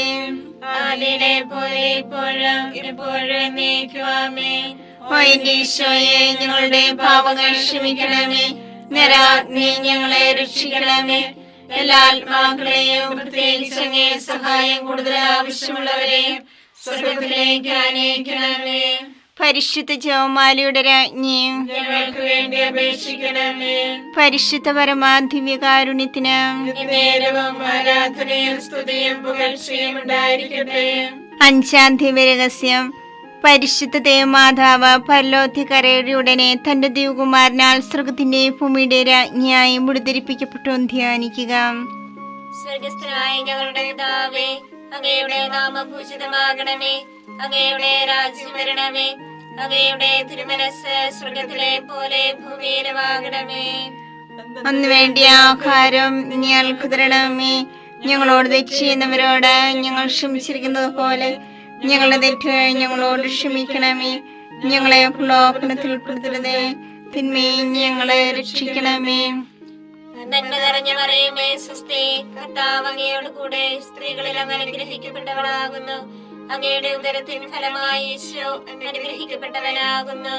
ആദിയിലെ പോലെ ഇപ്പോഴും എപ്പോഴും എന്നേക്കും. ആമേൻ. ഓ എന്റെ ഈശോയെ, ഞങ്ങളുടെ പാപങ്ങൾ ക്ഷമിക്കണമേ. നരാഗ്നി ഞങ്ങളെ രക്ഷിക്കണമേ. എല്ലാ ആത്മാക്കളെയും പ്രത്യേകിച്ച് അങ്ങേ സഹായം കൂടുതൽ ആവശ്യമുള്ളവരെയും സ്വർഗ്ഗത്തിലേക്ക് ആനയിക്കണമേ. പരിശുദ്ധ ജപമാലയുടെ രാജ്ഞിയും ഞങ്ങൾക്ക് വേണ്ടി അപേക്ഷിക്കണമേ. പരിശുദ്ധ പരമാദിവ്യകാരുണ്യത്തിന് നേരവും ആരാധനയും സ്തുതിയും പുകഴ്ചയും ഉണ്ടായിരിക്കട്ടെ. അഞ്ചാം ദിവ്യരഹസ്യം. പരിശുദ്ധ ദേവമാതാവ് പരലോകത്തിക്കരയുടെ ഉടനെ തന്റെ ദിവകുമാരനാൽ സ്വർഗത്തിന്റെ ഭൂമിയുടെ രാജ്ഞിയായി മുടിധരിപ്പിക്കപ്പെട്ടു ധ്യാനിക്കുക. സ്വർഗസ്ഥനായ ഞങ്ങളുടെ പിതാവേ, അങ്ങയുടെ നാമം പൂജിതമാകണമേ. അങ്ങയുടെ രാജ്യം വരണമേ. അങ്ങയുടെ തിരുമനസ്സ് സ്വർഗത്തിലെ പോലെ ഭൂമിയിലുമാകണമേ. അന്ന് വേണ്ടിയ ആഹാരം ഞങ്ങൾക്ക് തരണമേ. ഞങ്ങളോട് തെറ്റ് ചെയ്യുന്നവരോട് ഞങ്ങൾ ക്ഷമിച്ചിരിക്കുന്നത് പോലെ ഞങ്ങളുടെ തെറ്റ് ഞങ്ങളോട് ക്ഷമിക്കണമേ. ഞങ്ങളെ പ്രലോഭനത്തിൽ ഉൾപ്പെടുത്തരുതേ, തിന്മയിൽ ഞങ്ങളെ രക്ഷിക്കണമേ. നന്മ നിറഞ്ഞ മറിയമേ സ്വസ്തി, കർത്താവ് അങ്ങയോട് കൂടെ സ്ത്രീകളിൽ അങ്ങ് അനുഗ്രഹിക്കപ്പെട്ടവളാകുന്നു. അങ്ങയുടെ ഉദരത്തിൻ ഫലമായി ഈശോ അനുഗ്രഹിക്കപ്പെട്ടവനാകുന്നു.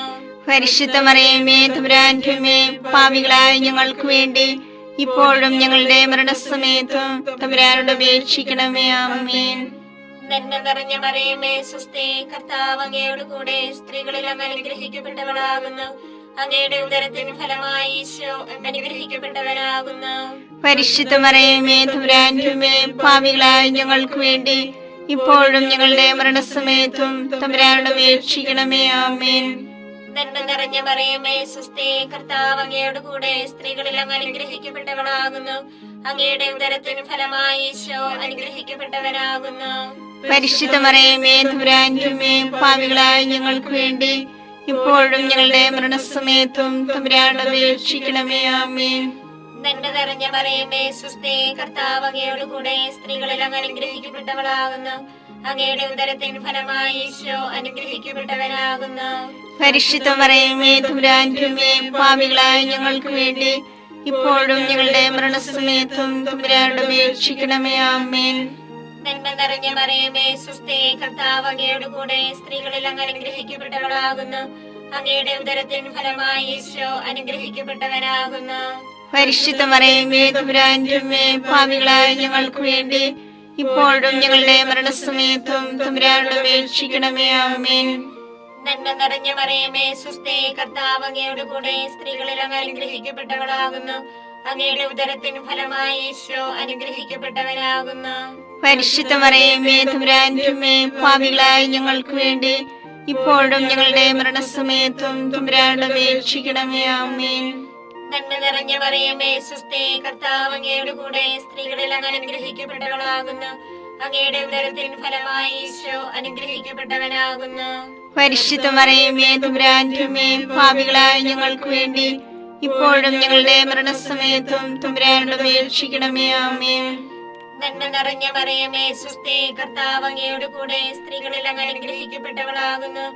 പരിശുദ്ധ മറിയമേ തമ്പുരാന്റെ അമ്മേ, പാപികളായ ഞങ്ങൾക്ക് വേണ്ടി ഇപ്പോഴും ഞങ്ങളുടെ മരണസമയത്തും തമ്പുരാനോട് അപേക്ഷിക്കണമേ. ആമേൻ. നന്മ നിറഞ്ഞ മറിയമേ സ്വസ്തി, കർത്താവ് അങ്ങയോട് കൂടെ സ്ത്രീകളിൽ അങ്ങ് അനുഗ്രഹിക്കപ്പെട്ടവളാകുന്നു. അങ്ങയുടെ ഉദരത്തിൻ ഫലമായി ഈശോ അനുഗ്രഹിക്കപ്പെട്ടവനാകുന്നു. പരിശുദ്ധ മറിയമേ തമ്പുരാന്റെ അമ്മേ, പാപികളായ ഞങ്ങൾക്ക് വേണ്ടി ഇപ്പോഴും ഞങ്ങളുടെ മരണസമയത്തും തമ്പുരാനോട് അപേക്ഷിക്കണമേ. ആമേൻ. നന്മ നിറഞ്ഞ മറിയമേ സ്വസ്തി, കർത്താവ് അങ്ങയോട് കൂടെ സ്ത്രീകളിൽ അങ്ങ് അനുഗ്രഹിക്കപ്പെട്ടവളാകുന്നു. അങ്ങയുടെ ഉദരത്തിൻ ഫലമായി ഈശോ അനുഗ്രഹിക്കപ്പെട്ടവനാകുന്നു. പരിശുദ്ധ മറിയമേ തമ്പുരാന്റെ അമ്മേ, പാപികളായ ഞങ്ങൾക്ക് വേണ്ടി ഇപ്പോഴും ഞങ്ങളുടെ മരണസമയത്തും തമ്പുരാനോട് അപേക്ഷിക്കണമേ. ആമേൻ. നന്മ നിറഞ്ഞ മറിയമേ സ്വസ്തി, കർത്താവ് അങ്ങയോട് കൂടെ സ്ത്രീകളിൽ അങ്ങ് അനുഗ്രഹിക്കപ്പെട്ടവളാകുന്നു. അങ്ങയുടെ ഉദരത്തിൻ ഫലമായി ഈശോ അനുഗ്രഹിക്കപ്പെട്ടവനാകുന്നു. പരിശുദ്ധ മറിയമേ തമ്പുരാന്റെ അമ്മേ, പാപികളായ ഞങ്ങൾക്ക് വേണ്ടി ഇപ്പോഴും ഞങ്ങളുടെ മരണസമയത്തും തമ്പുരാനോട് അപേക്ഷിക്കണമേ. ആമേൻ. നന്മ നിറഞ്ഞ മറിയമേ സ്വസ്തി, കർത്താവ് അങ്ങയോട് കൂടെ സ്ത്രീകളിൽ അങ്ങ് അനുഗ്രഹിക്കപ്പെട്ടവളാകുന്നു. അങ്ങയുടെ ഉദരത്തിൻ ഫലമായി ഈശോ അനുഗ്രഹിക്കപ്പെട്ടവനാകുന്നു. പരിശുദ്ധ മറിയമേ തമ്പുരാന്റെ അമ്മേ, പാപികളായ ഞങ്ങൾക്ക് വേണ്ടി ഇപ്പോഴും ഞങ്ങളുടെ മരണസമയത്തും തമ്പുരാനോട് അപേക്ഷിക്കണമേ. ആമേൻ. നന്മ നിറഞ്ഞ മറിയമേ സ്വസ്തി, കർത്താവ് അങ്ങയോട് കൂടെ സ്ത്രീകളിൽ അങ്ങ് അനുഗ്രഹിക്കപ്പെട്ടവളാകുന്നു. അങ്ങയുടെ ഉദരത്തിൻ ഫലമായി ഈശോ അനുഗ്രഹിക്കപ്പെട്ടവനാകുന്നു. പരിശുദ്ധ മറിയമേ തമ്പുരാന്റെ അമ്മേ, പാപികളായ ഞങ്ങൾക്ക് വേണ്ടി ഇപ്പോഴും ഞങ്ങളുടെ മരണസമയത്തും തമ്പുരാനോട് അപേക്ഷിക്കണമേ. ആമേൻ. നന്മ നിറഞ്ഞ മറിയമേ സ്വസ്തി, കർത്താവ് അങ്ങയോട് കൂടെ സ്ത്രീകളിൽ അങ്ങ് അനുഗ്രഹിക്കപ്പെട്ടവളാകുന്നു. അങ്ങയുടെ ഉദരത്തിൻ ഫലമായി ഈശോ അനുഗ്രഹിക്കപ്പെട്ടവനാകുന്നു. പരിശുദ്ധ മറിയമേ തമ്പുരാന്റെ അമ്മേ, പാപികളായ ഞങ്ങൾക്ക് വേണ്ടി ഇപ്പോഴും ഞങ്ങളുടെ മരണസമയത്തും തമ്പുരാനോട് അപേക്ഷിക്കണമേ. ആമേൻ. നന്മ നിറഞ്ഞ മറിയമേ സ്വസ്തി, കർത്താവ് അങ്ങയോട് കൂടെ സ്ത്രീകളിൽ അങ്ങ് അനുഗ്രഹിക്കപ്പെട്ടവളാകുന്നു.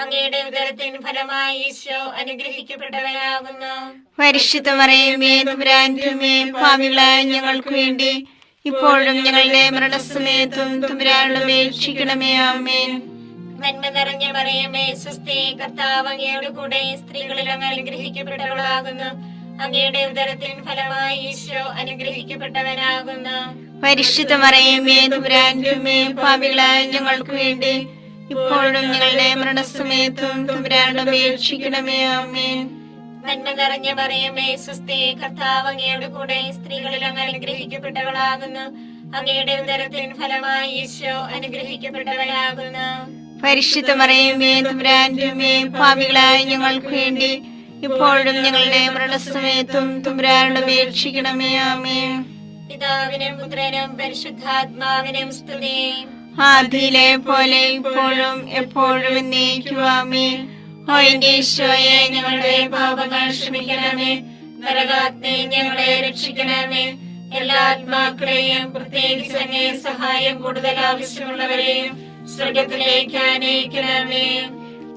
അങ്ങയുടെ ഉദരത്തിൻ ഫലമായി ഈശോ അനുഗ്രഹിക്കപ്പെട്ടവനാകുന്നു. പരിശുദ്ധ മറിയമേ തമ്പുരാന്റെ അമ്മേ, പാപികളായ ഞങ്ങൾക്ക് വേണ്ടി ഇപ്പോഴും ഞങ്ങളുടെ മരണസമയത്തും തമ്പുരാനോട് അപേക്ഷിക്കണമേ. ആമേൻ. നന്മ നിറഞ്ഞ മറിയമേ സ്വസ്തി, കർത്താവ് അങ്ങയോട് കൂടെ സ്ത്രീകളിൽ അങ്ങ് അനുഗ്രഹിക്കപ്പെട്ടവളാകുന്നു. അങ്ങയുടെ ഉദരത്തിൻ ഫലമായി ഈശോ അനുഗ്രഹിക്കപ്പെട്ടവനാകുന്നു. പരിശുദ്ധ മറിയമേ തമ്പുരാന്റെ അമ്മേ, പാപികളായ ഞങ്ങൾക്ക് വേണ്ടി ഇപ്പോഴും ഞങ്ങളുടെ മരണസമയത്തും തമ്പുരാനോട് അപേക്ഷിക്കണമേ. ആമേൻ. നന്മ നിറഞ്ഞ മറിയമേ സ്വസ്തി, കർത്താവ് അങ്ങയുടെ കൂടെ സ്ത്രീകളിൽ അങ്ങ് അനുഗ്രഹിക്കപ്പെട്ടവളാകുന്നു. അങ്ങയുടെ ഉദരത്തിൻ ഫലമായി ഈശോ അനുഗ്രഹിക്കപ്പെട്ടവനാകുന്നു. പരിശുദ്ധ മറിയമേ തമ്പുരാന്റെ അമ്മേ, പാപികളായ ഞങ്ങൾക്ക് വേണ്ടി ഇപ്പോഴും ഞങ്ങളുടെ മരണസമയത്തും തമ്പുരാനോട് അപേക്ഷിക്കണമേ. ആമേൻ. പിതാവിനും പുത്രനും പരിശുദ്ധാത്മാവിനും സ്തുതി. ആദിയിലെ പോലെ ഇപ്പോഴും എപ്പോഴും എന്നേക്കും. ആമേൻ. ഓ എന്റെ ഈശോയെ, ഞങ്ങളുടെ പാപങ്ങൾ ക്ഷമിക്കണമേ. നരകാഗ്നി ഞങ്ങളെ രക്ഷിക്കണമേ. എല്ലാ ആത്മാക്കളെയും പ്രത്യേകിച്ച് അങ്ങേ സഹായം കൂടുതൽ ആവശ്യമുള്ളവരെയും സ്വർഗത്തിലേക്ക് ആനയിക്കണമേ.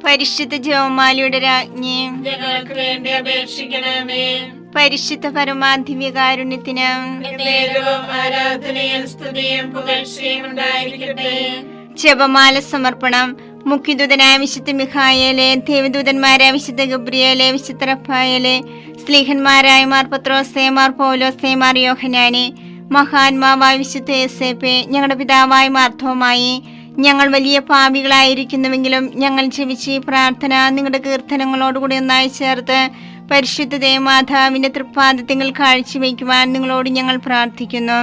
പരിശുദ്ധ ജപമാലയുടെ രാജ്ഞി, ഞങ്ങൾക്ക് വേണ്ടി അപേക്ഷിക്കണമേ. പരിശുദ്ധ പരമാധിവ്യകാരുണ്യത്തിന് നേരവും ആരാധനയും സ്തുതിയും പുകഴ്ചയും ഉണ്ടായിരിക്കട്ടെ. ജപമാല സമർപ്പണം. മുഖ്യദൂതനായ വിശുദ്ധ മിഖായേലെ, ദേവദൂതന്മാരായ വിശുദ്ധ ഗബ്രിയേലെ, വിശുദ്ധ റഫായേലെ, സ്ലീഹന്മാരായ മാർ പത്രോസേ, മാർ പൗലോസേ, മാർ യോഹന്നാനെ, മഹാത്മാവായ വിശുദ്ധ യേസേപ്പേ, ഞങ്ങളുടെ പിതാവായ മാർത്തോമായി, ഞങ്ങൾ വലിയ പാപികളായിരിക്കുന്നുവെങ്കിലും ഞങ്ങൾ ജപിച്ച് ഈ പ്രാർത്ഥന നിങ്ങളുടെ കീർത്തനങ്ങളോടുകൂടി ഒന്നായി ചേർത്ത് പരിശുദ്ധ ദേവമാതാവിന്റെ തൃപ്പാദത്തിൽ കാഴ്ചവെക്കുവാൻ നിങ്ങളോട് ഞങ്ങൾ പ്രാർത്ഥിക്കുന്നു.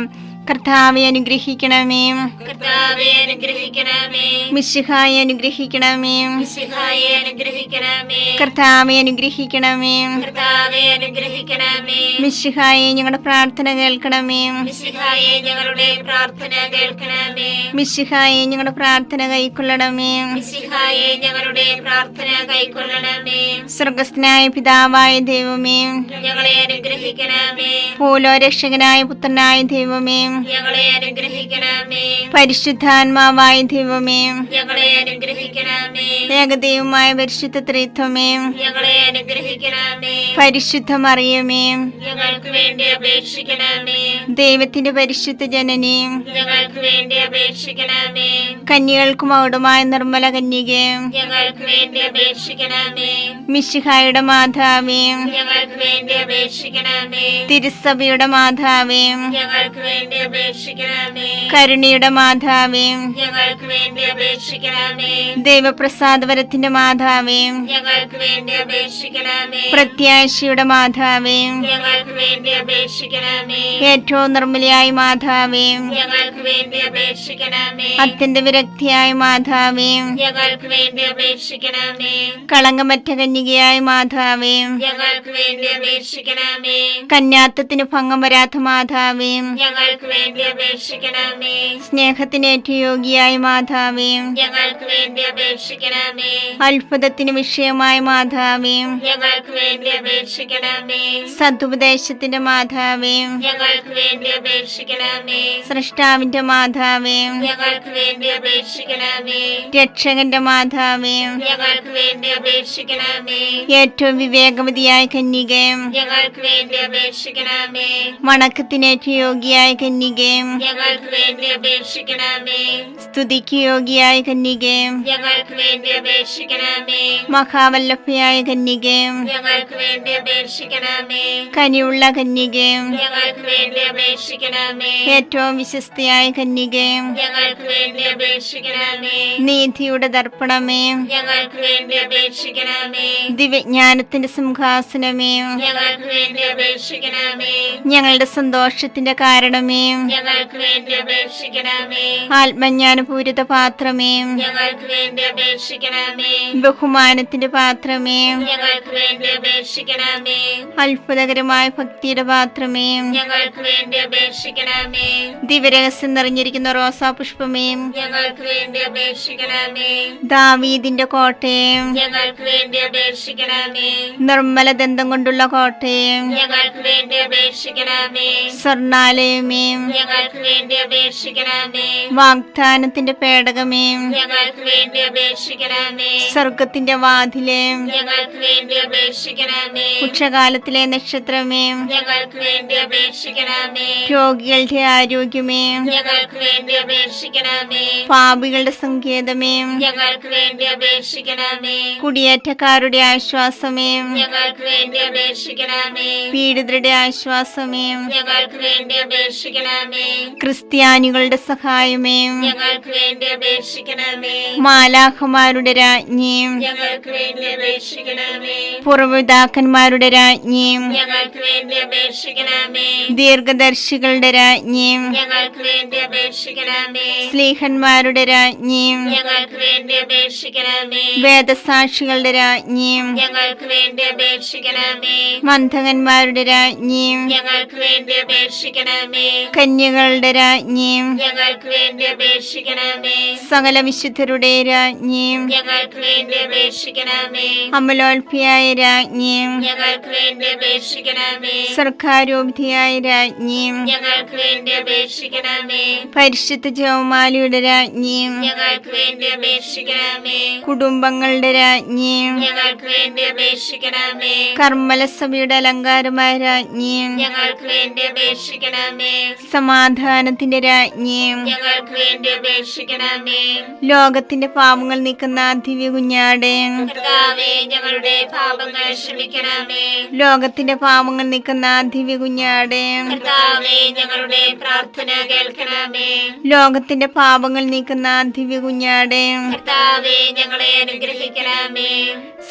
കർത്താവെ അനുഗ്രഹിക്കണമേ. കർത്താവേ അനുഗ്രഹിക്കണമേ. മിശിഹായെ അനുഗ്രഹിക്കണമേ. മിശിഹായെ അനുഗ്രഹിക്കണമേ. കർത്താവെ അനുഗ്രഹിക്കണമേ. കർത്താവേ അനുഗ്രഹിക്കണമേ. മിശിഹായെ ഞങ്ങളുടെ പ്രാർത്ഥന കേൾക്കണമേ. മിശിഹായെ ഞങ്ങളുടെ പ്രാർത്ഥന കേൾക്കണമേ. മിശിഹായെ ഞങ്ങളുടെ പ്രാർത്ഥന കൈക്കൊള്ളണമേ. മിശിഹായെ ഞങ്ങളുടെ പ്രാർത്ഥന കൈക്കൊള്ളണമേ. സ്വർഗസ്ഥനായ പിതാവായ ദൈവമേ, ഞങ്ങളെ അനുഗ്രഹിക്കണമേ. ഭൂലോരക്ഷകനായ പുത്രനായ ദൈവമേ, ഞങ്ങളെ അനുഗ്രഹിക്കണമേ. പരിശുദ്ധാത്മാവായ ദൈവമേ, ഞങ്ങളെ അനുഗ്രഹിക്കണമേ. ഏകദൈവമായ പരിശുദ്ധ ത്രിത്വമേ, ഞങ്ങളെ അനുഗ്രഹിക്കണമേ. പരിശുദ്ധ മറിയമേ, ഞങ്ങൾക്ക് വേണ്ടി അപേക്ഷിക്കണമേ. ദൈവത്തിന്റെ പരിശുദ്ധ ജനനി, ഞങ്ങൾക്ക് വേണ്ടി അപേക്ഷിക്കണമേ. കന്യകൾക്ക് മകുടമായ നിർമ്മല കന്യകേ, ഞങ്ങൾക്ക് വേണ്ടി അപേക്ഷിക്കണമേ. മിശിഹായുടെ മാതാവേ, ഞങ്ങൾക്ക് വേണ്ടി അപേക്ഷിക്കണമേ. തിരുസഭയുടെ മാതാവേ, ഞങ്ങൾക്ക് വേണ്ടി അപേക്ഷിക്കണമേ. കരുണയുടെ മാതാവേ, ഞങ്ങൾക്ക് വേണ്ടി അപേക്ഷിക്കണമേ. ദൈവപ്രസാദപരത്തിന്റെ മാതാവേ, ഞങ്ങൾക്ക് വേണ്ടി അപേക്ഷിക്കണമേ. പ്രത്യാശയുടെ മാതാവേ, ഞങ്ങൾക്ക് വേണ്ടി അപേക്ഷിക്കണമേ. ഏറ്റവും നിർമ്മലയായ മാതാവേ, ഞങ്ങൾക്ക് വേണ്ടി അപേക്ഷിക്കണമേ. അത്യന്ത വിരക്തിയായ മാതാവേ, ഞങ്ങൾക്ക് വേണ്ടി അപേക്ഷിക്കണമേ. കളങ്കമറ്റ കന്യകയായ മാതാവേ, ഞങ്ങൾക്ക് വേണ്ടി അപേക്ഷിക്കണമേ. കന്യാത്വത്തിന് ഭംഗം വരാത്ത മാതാവേ, ഞങ്ങൾക്ക് വേണ്ടി അപേക്ഷിക്കണമേ. സ്നേഹത്തിന് ഏറ്റവും യോഗ്യയായ മാതാവേ, ഞങ്ങൾക്ക് വേണ്ടി അപേക്ഷിക്കണമേ. അത്ഭുതത്തിന് വിഷയമായ മാതാവേ, ഞങ്ങൾക്ക് വേണ്ടി അപേക്ഷിക്കണമേ. സതുപദേശത്തിന്റെ മാതാവേ, ഞങ്ങൾക്ക് വേണ്ടി അപേക്ഷിക്കണമേ. സൃഷ്ടാവിന്റെ മാതാവേ, ഞങ്ങൾക്ക് വേണ്ടി അപേക്ഷിക്കണമേ. രക്ഷകന്റെ മാതാവേ, ഞങ്ങൾക്ക് വേണ്ടി അപേക്ഷിക്കണമേ. ഏറ്റവും വിവേകവതിയായ കന്യകേ, ഞങ്ങൾക്ക് വേണ്ടി അപേക്ഷിക്കണമേ. വണക്കത്തിന് ഏറ്റവും യോഗ്യയായ കന്യകേ, ഞങ്ങൾക്ക് വേണ്ടി അപേക്ഷിക്കണമേ. സ്തുതിക്ക് യോഗ്യയായ കന്യകേ, ഞങ്ങൾക്ക് വേണ്ടി അപേക്ഷിക്കണമേ. മഹാവല്ലഭയായ കന്യകേ, ഞങ്ങൾക്ക് വേണ്ടി അപേക്ഷിക്കണമേ. കനിയുള്ള കന്യകേ, ഞങ്ങൾക്ക് വേണ്ടി അപേക്ഷിക്കണമേ. ഏറ്റവും വിശ്വസ്തയായ കന്യകേ, ഞങ്ങൾക്ക് വേണ്ടി അപേക്ഷിക്കണമേ. നീതിയുടെ ദർപ്പണമേ, ഞങ്ങൾക്ക് വേണ്ടി അപേക്ഷിക്കണമേ. ദിവ്യജ്ഞാനത്തിന്റെ സിംഹാസനമേ, ഞങ്ങൾക്ക് വേണ്ടി അപേക്ഷിക്കണമേ. ഞങ്ങളുടെ സന്തോഷത്തിന്റെ കാരണമേ, ഞങ്ങൾക്ക് വേണ്ടി അപേക്ഷിക്കണമേ. ആത്മജ്ഞാനപൂരിത പാത്രമേ, ഞങ്ങൾക്ക് വേണ്ടി അപേക്ഷിക്കണമേ. ബഹുമാനത്തിന്റെ പാത്രമേ, ഞങ്ങൾക്ക് വേണ്ടി അപേക്ഷിക്കണമേ. അത്ഭുതകരമായ ഭക്തിയുടെ പാത്രമേ, ഞങ്ങൾക്ക് വേണ്ടി അപേക്ഷിക്കണമേ. ദിവ്യരഹസ്യം നിറഞ്ഞിരിക്കുന്ന റോസാ പുഷ്പമേ, ഞങ്ങൾക്ക് വേണ്ടി അപേക്ഷിക്കണമേ. ദാവീദിന്റെ കോട്ടയെ, ഞങ്ങൾക്ക് വേണ്ടി അപേക്ഷിക്കണമേ. നിർമ്മല ദന്തം കൊണ്ടുള്ള കോട്ടയെ, ഞങ്ങൾക്ക് വേണ്ടി അപേക്ഷിക്കണമേ. സ്വർണാലയമേ, ഞങ്ങൾക്ക് വേണ്ടി അപേക്ഷിക്കണമേ. വാഗ്ദാനത്തിന്റെ പേടകമേ, ഞങ്ങൾക്ക് വേണ്ടി അപേക്ഷിക്കണമേ. അപേക്ഷിക്കണമേ. സ്വർഗത്തിന്റെ വാതിലേ, ഞങ്ങൾക്ക് വേണ്ടി അപേക്ഷിക്കണമേ. ഉച്ചകാലത്തിലെ നക്ഷത്രമേ, ഞങ്ങൾക്ക് വേണ്ടി അപേക്ഷിക്കണമേ. രോഗികളുടെ ആരോഗ്യമേ, ഞങ്ങൾക്ക് വേണ്ടി അപേക്ഷിക്കണമേ. പാപികളുടെ സങ്കേതമേ, ഞങ്ങൾക്ക് വേണ്ടി അപേക്ഷിക്കണമേ. കുടിയേറ്റക്കാരുടെ ആശ്വാസമേ, ഞങ്ങൾക്ക് വേണ്ടി അപേക്ഷിക്കണമേ. പീഡിതരുടെ ആശ്വാസമേ, ഞങ്ങൾക്ക് വേണ്ടി അപേക്ഷിക്കണമേ. ക്രിസ്ത്യാനികളുടെ സഹായമേ, ഞങ്ങൾക്ക് വേണ്ടി അപേക്ഷിക്കണമേ. മാലാഖമാരുടെ രാജ്ഞി, ഞങ്ങൾക്ക് വേണ്ടി അപേക്ഷിക്കണമേ. പൂർവ്വപിതാക്കന്മാരുടെ രാജ്ഞി, ഞങ്ങൾക്ക് വേണ്ടി അപേക്ഷിക്കണമേ. ദീർഘദർശികളുടെ രാജ്ഞി, ഞങ്ങൾക്ക് വേണ്ടി അപേക്ഷിക്കണമേ. സ്ലീഹന്മാരുടെ രാജ്ഞി, ഞങ്ങൾക്ക് വേണ്ടി അപേക്ഷിക്കണമേ. വേദസാക്ഷികളുടെ രാജ്ഞി, ഞങ്ങൾക്ക് വേണ്ടി അപേക്ഷിക്കണമേ. മന്ധകന്മാരുടെ രാജ്ഞി, ഞങ്ങൾക്ക് വേണ്ടി അപേക്ഷിക്കണമേ. കന്യകളുടെ രാജ്ഞി, ഞങ്ങൾക്ക് വേണ്ടി അപേക്ഷിക്കണമേ. സകല വിശുദ്ധരുടെ രാജ്ഞി, ഞങ്ങൾക്ക് വേണ്ടി അപേക്ഷിക്കണമേ. അമലോത്ഭയായ രാജ്ഞി, ഞങ്ങൾക്ക് വേണ്ടി അപേക്ഷിക്കണമേ. സർക്കാരോപധിയായ രാജ്ഞി, ഞങ്ങൾക്ക് വേണ്ടി അപേക്ഷിക്കണമേ. പരിശുദ്ധ ജപമാലയുടെ രാജ്ഞി, ഞങ്ങൾക്ക് വേണ്ടി അപേക്ഷിക്കണമേ. കുടുംബങ്ങളുടെ രാജ്ഞി, ഞങ്ങൾക്ക് വേണ്ടി അപേക്ഷിക്കണമേ. കർമ്മലസഭയുടെ അലങ്കാരമായ രാജ്ഞി, ഞങ്ങൾക്ക് വേണ്ടി അപേക്ഷിക്കണമേ. സമാധാനത്തിന്റെ രാജ്ഞി, ഞങ്ങൾക്ക് വേണ്ടി അപേക്ഷിക്കണമേ. ലോകത്തിന്റെ പാപങ്ങൾ നീക്കുന്ന ദിവ്യ കുഞ്ഞാടേ, കർത്താവേ, ഞങ്ങളുടെ പാപങ്ങൾ ക്ഷമിക്കണമേ. ലോകത്തിന്റെ പാപങ്ങൾ നീക്കുന്ന ദിവ്യ കുഞ്ഞാടേ, കർത്താവേ, ഞങ്ങളുടെ പ്രാർത്ഥന കേൾക്കണമേ. ലോകത്തിന്റെ പാപങ്ങൾ നീക്കുന്ന ദിവ്യ കുഞ്ഞാടേ, കർത്താവേ, ഞങ്ങളെ അനുഗ്രഹിക്കണമേ.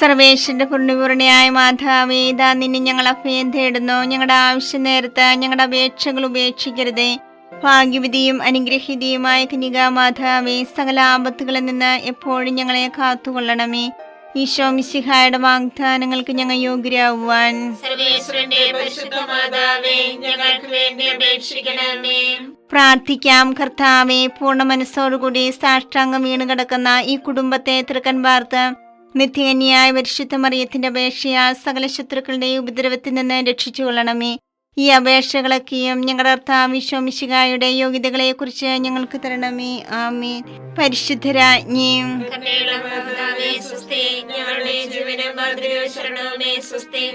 സർവേശ്വരന്റെ പൂർണ്ണപൂർണ്ണയായ മാതാവേ, ഇതാ നിന്നെ ഞങ്ങൾ അഭയം തേടുന്നു. ഞങ്ങളുടെ ആവശ്യ നേരത്ത് ഞങ്ങളുടെ അപേക്ഷകൾ ഉപേക്ഷിക്കരുതേ. ഭാഗ്യവതിയും അനുഗ്രഹീതയുമായ കന്യകാമാതാവേ, സകല ആപത്തുകളിൽ നിന്ന് എപ്പോഴും ഞങ്ങളെ കാത്തുകൊള്ളണമേ. ഈശോ മിശിഹായുടെ വാഗ്ദാനങ്ങൾക്ക് ഞങ്ങൾ യോഗ്യരാകുവാൻ സർവേശ്വരന്റെ പരിശുദ്ധ മാതാവേ, ഞങ്ങൾക്ക് വേണ്ടി അപേക്ഷിക്കണമേ. പ്രാർത്ഥിക്കാം. കർത്താവേ, പൂർണ്ണ മനസ്സോടുകൂടി സാഷ്ടാംഗം വീണ് കിടക്കുന്ന ഈ കുടുംബത്തെ തൃക്കൻ പാർത്ത് നിത്യകന്യായ പരിശുദ്ധ മറിയത്തിന്റെ അപേക്ഷയാൽ സകല ശത്രുക്കളുടെ ഉപദ്രവത്തിൽ നിന്ന് രക്ഷിച്ചു കൊള്ളണമേ. ഈ അപേക്ഷകളൊക്കെയും ഞങ്ങളുടെ കർത്താവ് ഈശോ മിശിഹായുടെ യോഗ്യതകളെ കുറിച്ച് ഞങ്ങൾക്ക് തരണമേ. ആമേൻ. പരിശുദ്ധരാജ്ഞി, കരുണയുള്ള മാതാവേ, സ്വസ്തി. ഞങ്ങളുടെ ജീവനും മാതൃകയും ശരണവുമേ, സ്വസ്തി.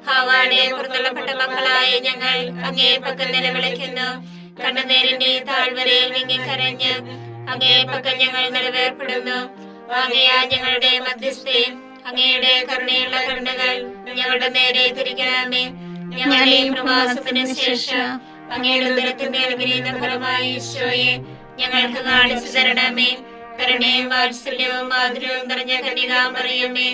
ഹവ്വായുടെ പുറത്തള്ളപ്പെട്ട മക്കളായ ഞങ്ങൾ അങ്ങേ പക്കൽ നിലവിളിക്കുന്നു. കണ്ണുനീരിന്റെ താഴ്വരയിൽ വിങ്ങിക്കരഞ്ഞ് അങ്ങേ പക്കൽ ഞങ്ങൾ നിലവേർപ്പെടുന്നു. ആകയാ ഞങ്ങളുടെ മധ്യസ്ഥേ, അങ്ങയുടെ കരുണയുള്ള കണ്ണുകൾ ഞങ്ങളുടെ നേരെ തിരിക്കണമേ. ഞങ്ങളുടെ പ്രവാസത്തിന് ശേഷം അങ്ങയുടെ ഉദരത്തിന്റെ അനുഗ്രഹീത ഫലമായി ഈശോയെ ഞങ്ങൾക്ക് കാണിച്ചു തരണമേ. കരുണയും വാത്സല്യവും മാധുര്യവും നിറഞ്ഞ കന്യകാമറിയമേ,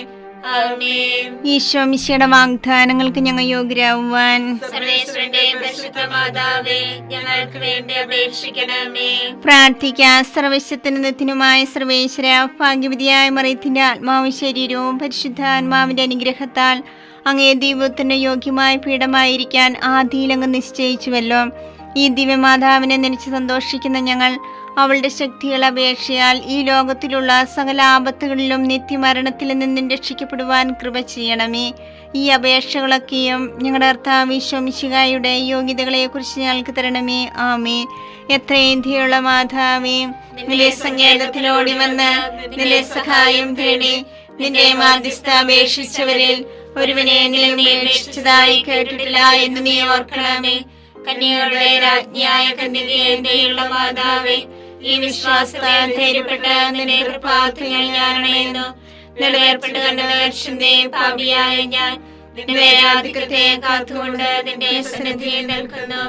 ആമേൻ. ഈശോ മിശിഹായുടെ വാഗ്ദാനങ്ങൾക്ക് ഞങ്ങൾ യോഗ്യരാകുവാൻ സർവേശ്വരന്റെ പരിശുദ്ധ മാതാവേ, ഞങ്ങൾക്ക് വേണ്ടി അപേക്ഷിക്കണമേ. പ്രാർത്ഥിക്കാം. സർവശക്തനുമായ സർവേശ്വര, ഭാഗ്യവതിയായ മറിയത്തിന്റെ ആത്മാവും ശരീരവും പരിശുദ്ധാത്മാവിന്റെ അനുഗ്രഹത്താൽ അങ്ങേ ദൈവത്തിന്റെ യോഗ്യമായ പീഠമായിരിക്കാൻ ആദിയിലങ്ങ് നിശ്ചയിച്ചുവല്ലോ. ഈ ദിവ്യമാതാവിനെ നനച്ച് സന്തോഷിക്കുന്ന ഞങ്ങൾ അവളുടെ ശക്തികൾ അപേക്ഷയാൽ ഈ ലോകത്തിലുള്ള സകല ആപത്തുകളിലും നിത്യമരണത്തിൽ നിന്നും രക്ഷിക്കപ്പെടുവാൻ കൃപ ചെയ്യണമേ. ഈ അപേക്ഷകളൊക്കെയും ഞങ്ങളുടെ കർത്താവ് ഈശോ മിശിഹായുടെ യോഗ്യതകളെ കുറിച്ച് ഞങ്ങൾക്ക് തരണമേ. ആമേൻ. എത്രയും ദയുള്ള മാതാവേ, നിന്റെ സങ്കേതത്തിലോടി വന്ന് നിന്റെ സഹായം തേടി നിന്റെ മാധ്യസ്ഥ അപേക്ഷിച്ചവരിൽ ഒരുവനെങ്കിലും നീ രക്ഷിച്ചതായി കേട്ടിട്ടില്ല എന്ന് നീ ഓർക്കണമേ. കന്യകളുടെ രാജ്ഞിയായ കന്യകയുള്ള മാതാവേ, ഈ വിശ്വാസത്താൽ ധൈര്യപ്പെട്ട് നിന്റെ കൃപാർത്ഥങ്ങൾ ഞാൻ അണയുന്നു. നിലവേർപ്പെട്ട് കണ്ട പാപിയായ ഞാൻ നിന്റെ ആധിക്യത്തെ കാത്തുകൊണ്ട് നിന്റെ സന്നിധിയിൽ നിൽക്കുന്നു.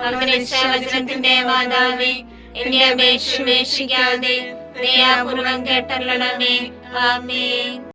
അങ്ങനെ വചനത്തിന്റെ മാതാവേ, എന്റെ അപേക്ഷ ഉപേക്ഷിക്കാതെ ദയാപൂർവം കേട്ടല്ലണമേ. ആമേൻ.